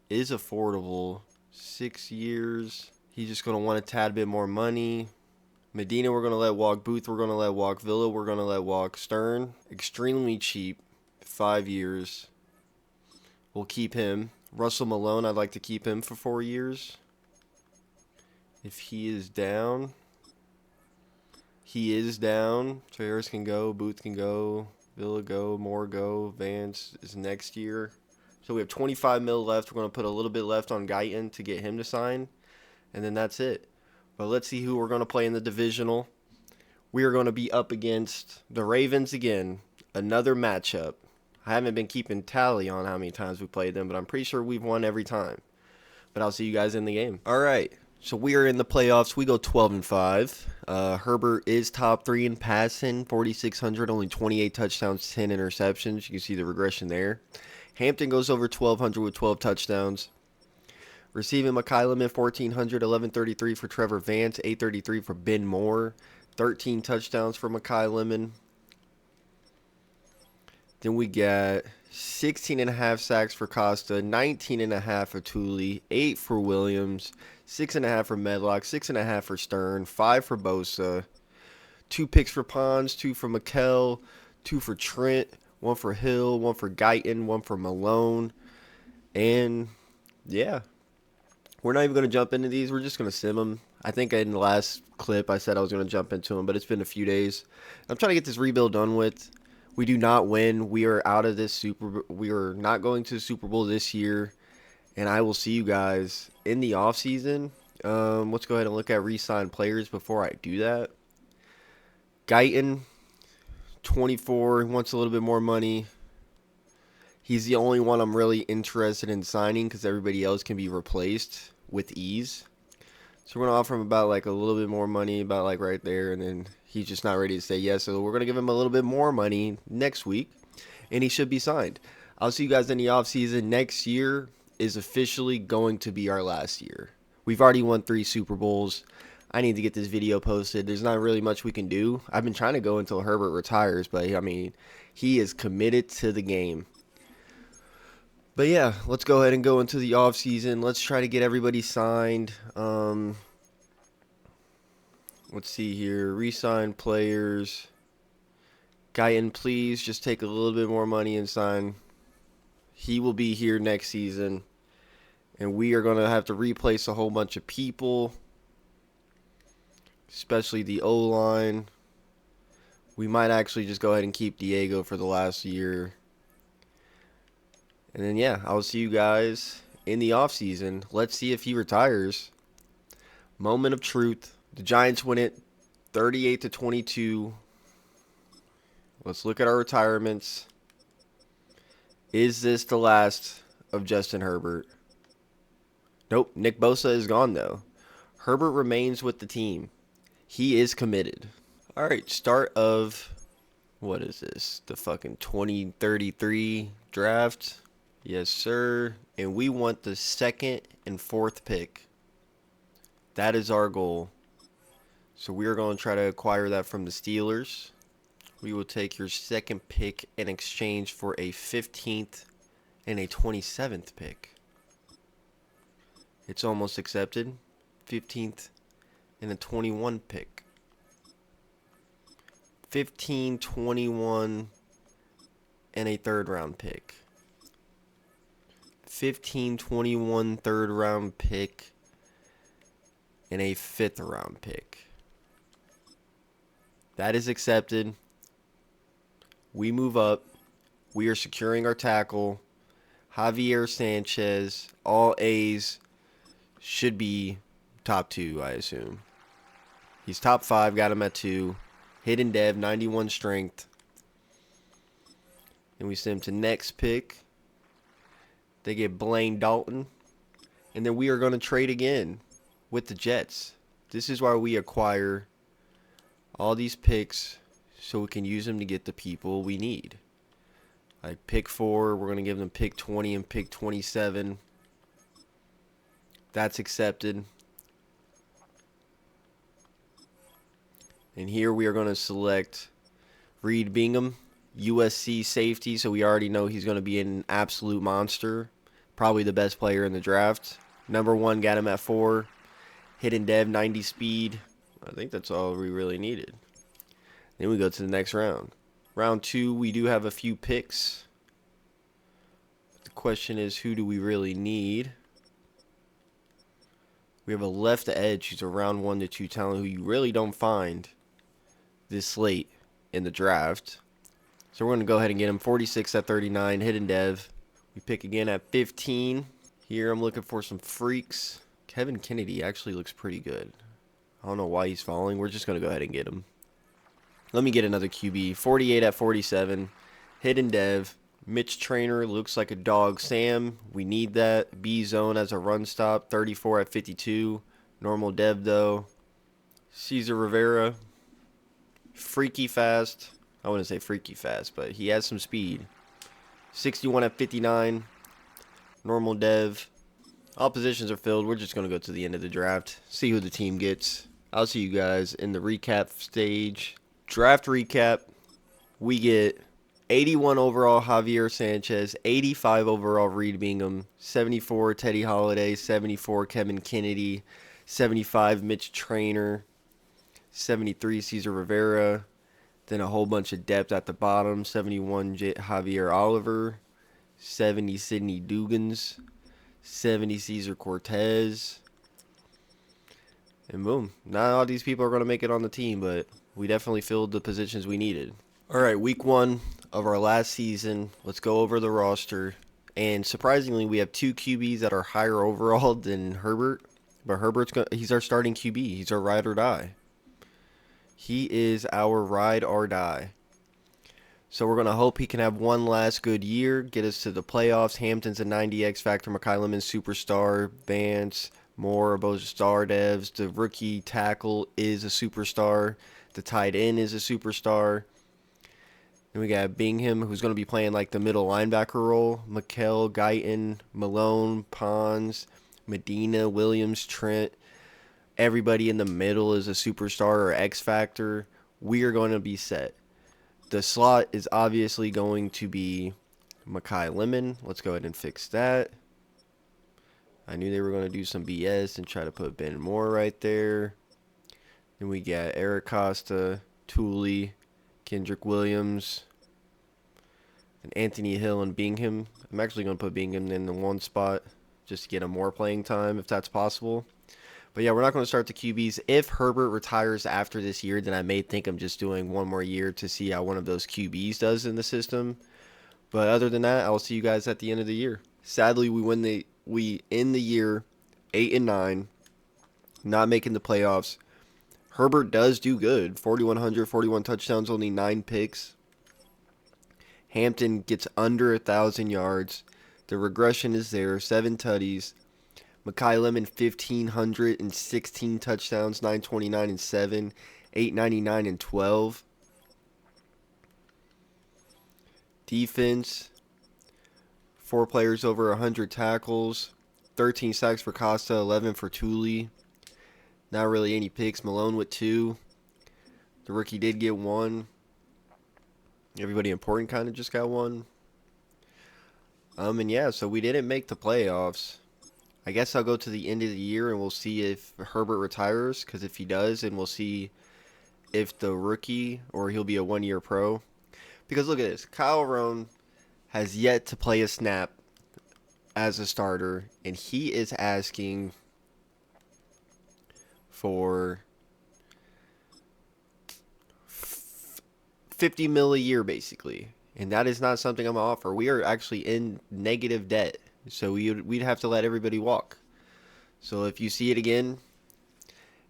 is affordable. 6 years. He's just going to want a tad bit more money. Medina, we're going to let walk. Booth, we're going to let walk. Villa, we're going to let walk. Stern, extremely cheap. 5 years. We'll keep him. Russell Malone, I'd like to keep him for 4 years. If he is down. He is down. Harris can go. Booth can go. Villa go. Moore go. Vance is next year. So we have 25 mil left. We're going to put a little bit left on Guyton to get him to sign. And then that's it. But let's see who we're going to play in the divisional. We are going to be up against the Ravens again. Another matchup. I haven't been keeping tally on how many times we played them, but I'm pretty sure we've won every time. But I'll see you guys in the game. All right. So we are in the playoffs. We go 12-5. Herbert is top 3 in passing, 4,600, only 28 touchdowns, 10 interceptions. You can see the regression there. Hampton goes over 1,200 with 12 touchdowns. Receiving McKylam at 1,400, 1133 for Trevor Vance, 833 for Ben Moore, 13 touchdowns for McKylam. Then we got 16.5 sacks for Costa, 19.5 for Tooley, 8 for Williams, 6.5 for Medlock, 6.5 for Stern, 5 for Bosa, 2 picks for Pons, 2 for McKell, 2 for Trent, 1 for Hill, 1 for Guyton, 1 for Malone. And yeah, we're not even going to jump into these. We're just going to sim them. I think in the last clip I said I was going to jump into them, but it's been a few days. I'm trying to get this rebuild done with. We do not win. We are out of this we are not going to the Super Bowl this year. And I will see you guys in the offseason. Let's go ahead and look at re-signed players before I do that. Guyton, 24, wants a little bit more money. He's the only one I'm really interested in signing because everybody else can be replaced with ease. So we're going to offer him about like a little bit more money, about like right there, and then he's just not ready to say yes. So we're going to give him a little bit more money next week, and he should be signed. I'll see you guys in the offseason. Next year is officially going to be our last year. We've already won 3 Super Bowls. I need to get this video posted. There's not really much we can do. I've been trying to go until Herbert retires, but I mean, he is committed to the game. But yeah, let's go ahead and go into the offseason. Let's try to get everybody signed. Let's see here. Re-sign players. Guyton, please just take a little bit more money and sign. He will be here next season. And we are going to have to replace a whole bunch of people. Especially the O-line. We might actually just go ahead and keep Diego for the last year. And then, yeah, I'll see you guys in the offseason. Let's see if he retires. Moment of truth. The Giants win it 38-22. Let's look at our retirements. Is this the last of Justin Herbert? Nope. Nick Bosa is gone, though. Herbert remains with the team. He is committed. All right, start of, what is this? The fucking 2033 draft. Yes, sir. And we want the 2nd and 4th pick. That is our goal. So we are going to try to acquire that from the Steelers. We will take your 2nd pick in exchange for a 15th and a 27th pick. It's almost accepted. 15th and a 21 pick. 15, 21, and a 3rd round pick. 15, 21, 3rd round pick, and a 5th round pick. That is accepted. We move up. We are securing our tackle. Javier Sanchez, all A's, should be top 2, I assume. He's top 5, got him at 2. Hidden Dev, 91 strength. And we send him to next pick. They get Blaine Dalton. And then we are going to trade again with the Jets. This is why we acquire all these picks so we can use them to get the people we need. Like pick 4, we're going to give them pick 20 and pick 27. That's accepted. And here we are going to select Reed Bingham, USC safety, so we already know he's going to be an absolute monster. Probably the best player in the draft. Number 1, got him at 4. Hidden Dev, 90 speed. I think that's all we really needed. Then we go to the next round. Round 2, we do have a few picks. The question is, who do we really need? We have a left edge who's a round 1 to 2 talent who you really don't find this late in the draft. So we're going to go ahead and get him. 46 at 39, Hidden Dev. We pick again at 15. Here I'm looking for some freaks. Kevin Kennedy actually looks pretty good. I don't know why he's falling. We're just going to go ahead and get him. Let me get another QB. 48 at 47, Hidden Dev. Mitch Trainer looks like a dog. Sam, we need that. B-Zone as a run stop. 34 at 52. Normal Dev, though. Cesar Rivera. Freaky fast. I wouldn't say freaky fast, but he has some speed. 61 at 59. Normal Dev. All positions are filled. We're just going to go to the end of the draft. See who the team gets. I'll see you guys in the recap stage. Draft recap. We get 81 overall Javier Sanchez, 85 overall Reed Bingham, 74 Teddy Holiday, 74 Kevin Kennedy, 75 Mitch Trainer, 73 Cesar Rivera, then a whole bunch of depth at the bottom, 71 Javier Oliver, 70 Sidney Dugans, 70 Cesar Cortez, and boom. Not all these people are going to make it on the team, but we definitely filled the positions we needed. All right, week 1 of our last season. Let's go over the roster. And surprisingly, we have 2 QBs that are higher overall than Herbert. But he's our starting QB. He's our ride or die. He is our ride or die. So we're going to hope he can have one last good year, get us to the playoffs. Hampton's a 90 X factor. Mekhi Lemon, superstar. Vance, Moore are both star devs. The rookie tackle is a superstar. The tight end is a superstar. Then we got Bingham, who's going to be playing like the middle linebacker role. Mikel, Guyton, Malone, Pons, Medina, Williams, Trent. Everybody in the middle is a superstar or X factor. We are going to be set. The slot is obviously going to be Mekhi Lemon. Let's go ahead and fix that. I knew they were going to do some BS and try to put Ben Moore right there. Then we got Eric Costa, Tooley, Kendrick Williams, and Anthony Hill and Bingham. I'm actually going to put Bingham in the 1 spot just to get him more playing time if that's possible. But yeah, we're not going to start the QBs. If Herbert retires after this year, then I may think I'm just doing one more year to see how one of those QBs does in the system. But other than that, I'll see you guys at the end of the year. Sadly, we end the year 8-9, not making the playoffs. Herbert does do good. 4,100, 41 touchdowns, only 9 picks. Hampton gets under 1,000 yards. The regression is there. 7 tutties. Mekhi Lemon, 1,516 touchdowns, 929 and 7, 899 and 12. Defense, 4 players over 100 tackles, 13 sacks for Costa, 11 for Tooley. Not really any picks. Malone with 2. The rookie did get 1. Everybody important kind of just got 1. And yeah, so we didn't make the playoffs. I guess I'll go to the end of the year and we'll see if Herbert retires. Because if he does, then we'll see if the rookie or he'll be a 1-year pro. Because look at this. Kyle Rohn has yet to play a snap as a starter. And he is asking for 50 mil a year, basically. And that is not something I'm going to offer. We are actually in negative debt. So we'd have to let everybody walk. So if you see it again,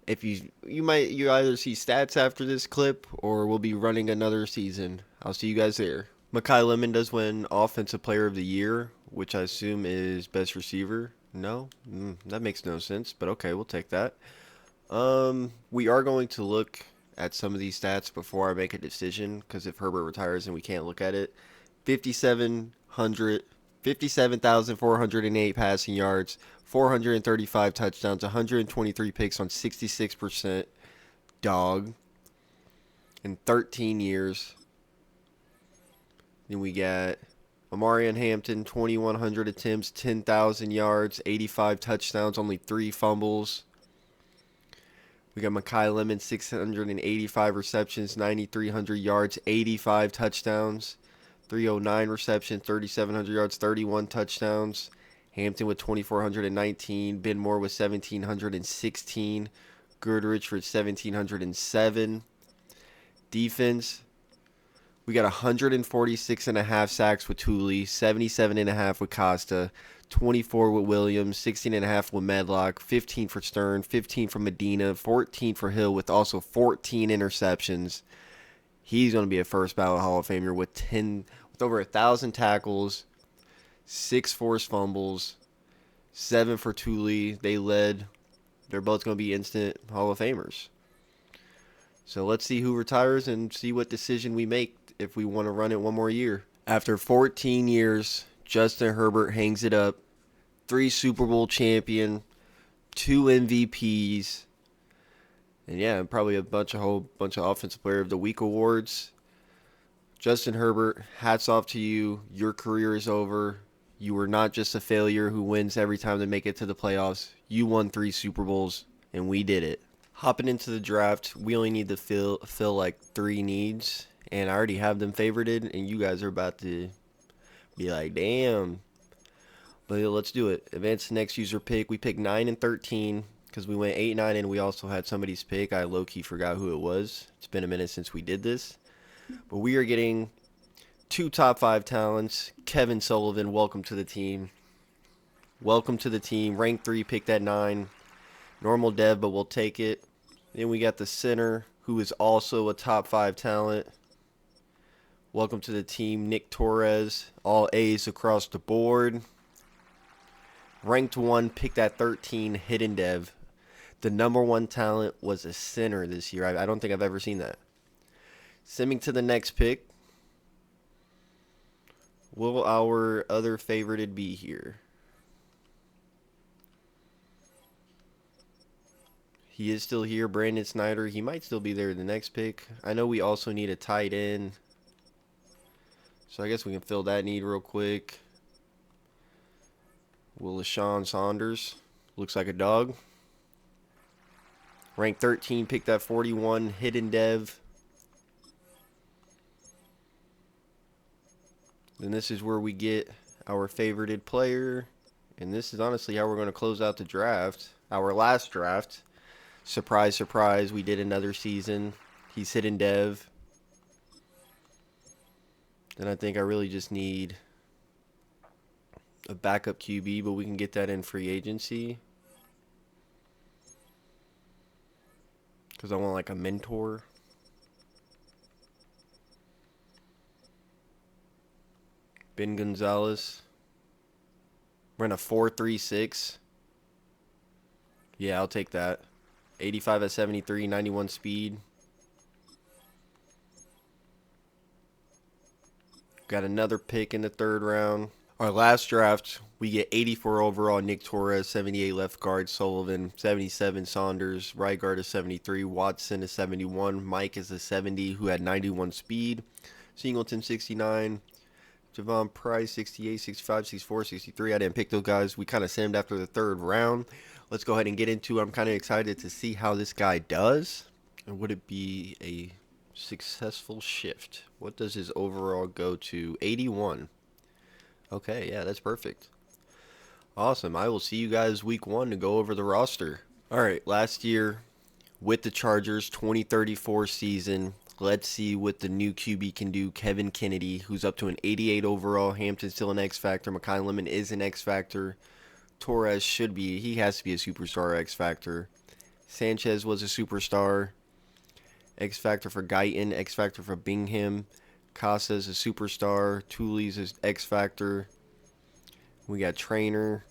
if you either see stats after this clip or we'll be running another season. I'll see you guys there. Mekhi Lemon does win Offensive Player of the Year, which I assume is best receiver. No, that makes no sense, but okay, we'll take that. We are going to look at some of these stats before I make a decision, because if Herbert retires and we can't look at it, 57,408 passing yards, 435 touchdowns, 123 picks on 66%. Dog. In 13 years. Then we got Amarian Hampton, 2,100 attempts, 10,000 yards, 85 touchdowns, only 3 fumbles. We got Mekhi Lemon, 685 receptions, 9,300 yards, 85 touchdowns. 309 receptions, 3,700 yards, 31 touchdowns. Hampton with 2,419. Ben Moore with 1,716. Goodrich for 1,707. Defense, we got 146.5 sacks with Tooley, 77.5 with Costa, 24 with Williams, 16.5 with Medlock, 15 for Stern, 15 for Medina, 14 for Hill with also 14 interceptions. He's going to be a first ballot Hall of Famer with over 1,000 tackles, 6 forced fumbles, 7 for Tooley. They led. They're both going to be instant Hall of Famers. So let's see who retires and see what decision we make if we want to run it one more year. After 14 years, Justin Herbert hangs it up. 3 Super Bowl champion, 2 MVPs, and yeah, probably a whole bunch of Offensive Player of the Week awards. Justin Herbert, hats off to you. Your career is over. You were not just a failure who wins every time they make it to the playoffs. You won 3 Super Bowls, and we did it. Hopping into the draft, we only need to fill like 3 needs, and I already have them favorited, and you guys are about to be like, damn. But let's do it. Advance the next user pick. We picked 9 and 13 because we went 8, 9, and we also had somebody's pick. I low-key forgot who it was. It's been a minute since we did this. But we are getting 2 top 5 talents. Kevin Sullivan, welcome to the team. Welcome to the team. Rank 3, picked at 9. Normal dev, but we'll take it. Then we got the center, who is also a top 5 talent. Welcome to the team, Nick Torres. All A's across the board. Ranked 1, picked at 13, hidden dev. The number 1 talent was a center this year. I don't think I've ever seen that. Simming to the next pick. Will our other favorited be here? He is still here, Brandon Snyder. He might still be there the next pick. I know we also need a tight end. So I guess we can fill that need real quick. Will LaShawn Saunders. Looks like a dog. Rank 13, picked at 41, hidden dev. Then this is where we get our favorited player. And this is honestly how we're going to close out the draft. Our last draft. Surprise, surprise, we did another season. He's hidden dev. Then I think I really just need a backup QB, but we can get that in free agency. Because I want like a mentor. Ben Gonzalez. We're in a 4.36. Yeah, I'll take that. 85 at 73, 91 speed. Got another pick in the 3rd round. Our last draft, we get 84 overall, Nick Torres, 78 left guard, Sullivan, 77 Saunders, right guard is 73, Watson is 71, Mike is a 70 who had 91 speed, Singleton 69, Javon Price 68, 65, 64, 63. I didn't pick those guys. We kind of simmed after the 3rd round. Let's go ahead and get into it. I'm kind of excited to see how this guy does. And would it be a successful shift? What does his overall go to? 81. Okay, yeah, that's perfect. Awesome. I will see you guys week 1 to go over the roster. All right, last year with the Chargers, 2034 season. Let's see what the new QB can do. Kevin Kennedy, who's up to an 88 overall. Hampton's still an X Factor. Mekhi Lemon is an X Factor. Torres should be. He has to be a superstar X Factor. Sanchez was a superstar. X Factor for Guyton. X Factor for Bingham. Casa's a superstar. Tooley's is X Factor. We got Trainer.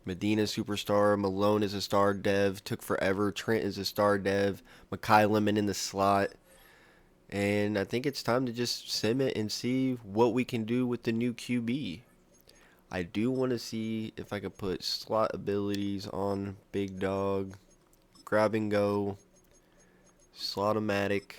Medina superstar. Malone is a star dev. Took forever. Trent is a star dev. Mekhi Lemon in the slot. And I think it's time to just sim it and see what we can do with the new QB. I do want to see if I could put slot abilities on Big Dog. Grab and go. Slot-o-matic.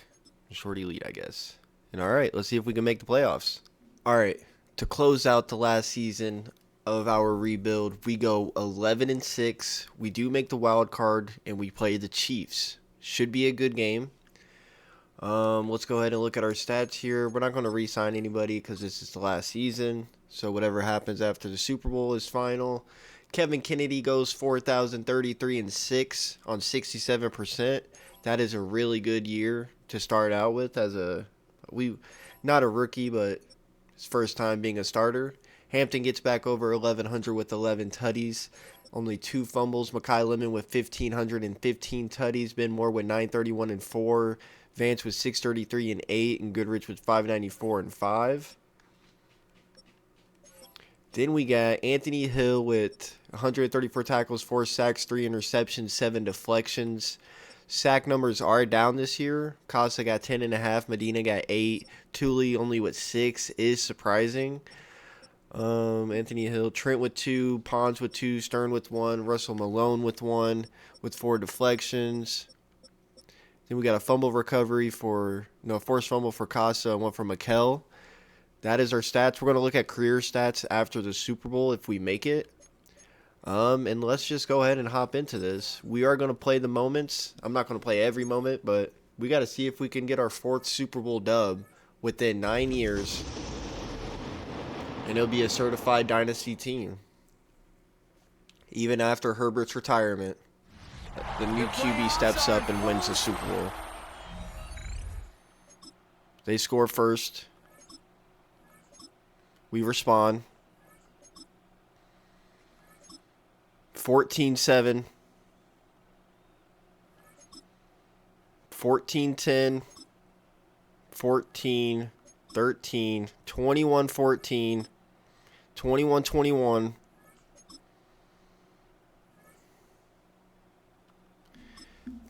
Short elite, I guess. And alright, let's see if we can make the playoffs. Alright, to close out the last season of our rebuild, we go 11-6. We do make the wild card, and we play the Chiefs. Should be a good game. Let's go ahead and look at our stats here. We're not going to re-sign anybody because this is the last season. So whatever happens after the Super Bowl is final. Kevin Kennedy goes 4,033 and 6 on 67%. That is a really good year to start out with as not a rookie, but his first time being a starter. Hampton gets back over 1,100 with 11 tutties. Only 2 fumbles. Mekhi Lemon with 1,515 tutties. Ben Moore with 931 and 4. Vance with 633 and 8, and Goodrich with 594 and 5. Then we got Anthony Hill with 134 tackles, 4 sacks, 3 interceptions, 7 deflections. Sack numbers are down this year. Casa got 10.5, Medina got 8, Tooley only with 6 is surprising. Anthony Hill, Trent with 2, Pons with 2, Stern with 1, Russell Malone with 1, with 4 deflections. Then we got a forced fumble for Casa and one for Mikel. That is our stats. We're going to look at career stats after the Super Bowl if we make it. And let's just go ahead and hop into this. We are going to play the moments. I'm not going to play every moment, but we got to see if we can get our 4th Super Bowl dub within 9 years. And it'll be a certified dynasty team. Even after Herbert's retirement. The new QB steps up and wins the Super Bowl. They score first. We respond. 14-7. 14-10. 14-13. 21-14. 21-21.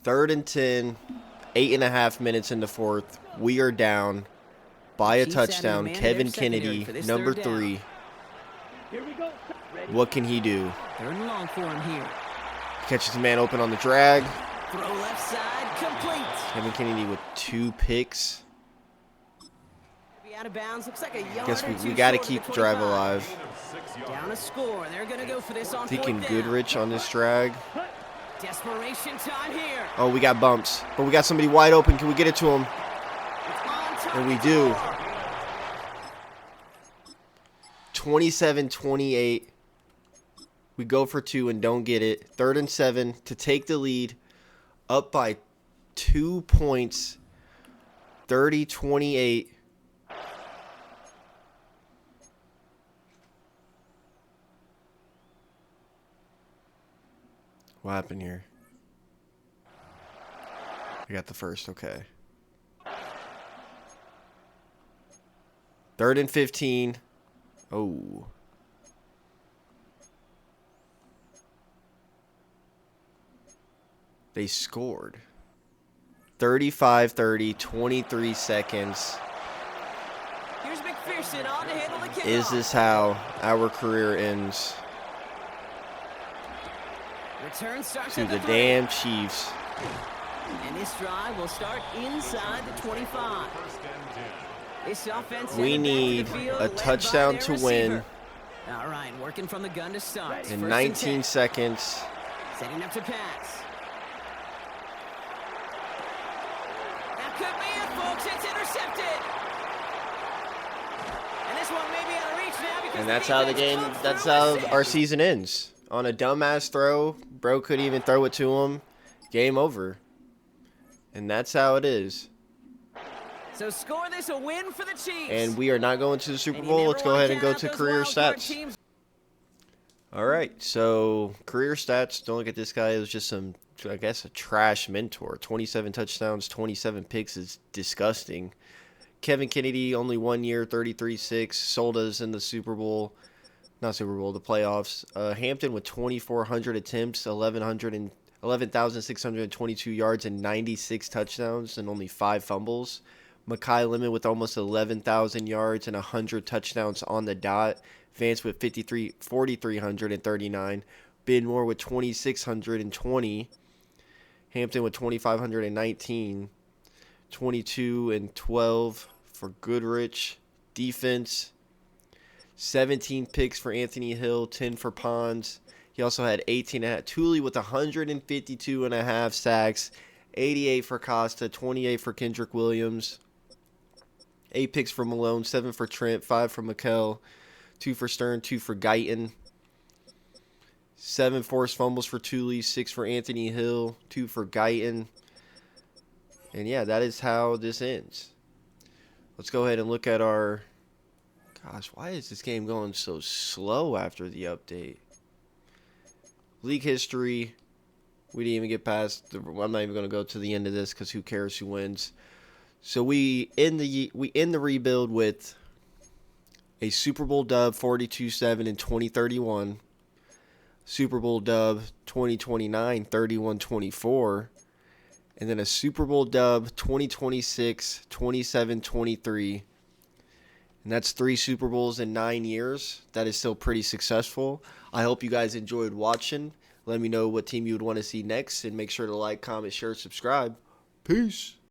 3rd and 10, 8.5 minutes in the 4th. We are down by a touchdown. Kevin Kennedy, number 3. What can he do? 3rd and long for him here. Catches the man open on the drag. Throw left side, complete. Kevin Kennedy with 2 picks. Be out of bounds. Looks like a yard. Guess we got to keep the drive alive. Down a score. They're going to go for this on 4th Thinking down. Goodrich on this drag. Desperation time here. Oh, we got bumps. But we got somebody wide open. Can we get it to him? And we do. 27-28. We go for 2 and don't get it. 3rd and 7 to take the lead. Up by 2 points. 30-28. What happened here? I got the first, okay. 3rd and 15. Oh. They scored. 35-30, 23 seconds. Here's McPherson on to handle the kickoff. Is this how our career ends? Return starts To at the 3. damn Chiefs. And this drive will start inside the 25. This offense We need a touchdown to win. All right, working from the gun to start. In 19 seconds. Setting up to pass. That could be it, folks. It's intercepted. And this one may be out of reach now because And that's how the game, that's how our season ends. On a dumbass throw. Bro couldn't even throw it to him. Game over. And that's how it is. So score this a win for the Chiefs. And we are not going to the Super And you Bowl. never Let's go wanna ahead and count go out to those career wild card stats. teams. All right, so career stats. Don't look at this guy. It was just some, I guess, a trash mentor. 27 touchdowns, 27 picks is disgusting. Kevin Kennedy, only 1 year, 33-6. Sold us in the Super Bowl. Not Super Bowl, the playoffs. Hampton with 2,400 attempts, 11,622 yards, and 96 touchdowns, and only 5 fumbles. Makai Lemon with almost 11,000 yards and 100 touchdowns on the dot. Vance with 4,339. Ben Moore with 2,620. Hampton with 2,519. 22 and 12 for Goodrich. Defense, 17 picks for Anthony Hill, 10 for Pons. He also had 18 and a half. Tooley with 152 and a half sacks, 88 for Costa, 28 for Kendrick Williams. 8 picks for Malone, 7 for Trent, 5 for McKell, 2 for Stern, 2 for Guyton. 7 forced fumbles for Tooley, 6 for Anthony Hill, 2 for Guyton. And yeah, that is how this ends. Let's go ahead and look at our... Gosh, why is this game going so slow after the update? League history. We didn't even get past... I'm not even going to go to the end of this because who cares who wins. So we end the rebuild with a Super Bowl dub 42-7 in 2031. Super Bowl dub 2029 31-24. And then a Super Bowl dub 2026 27-23. And that's 3 Super Bowls in 9 years. That is still pretty successful. I hope you guys enjoyed watching. Let me know what team you would want to see next. And make sure to like, comment, share, subscribe. Peace.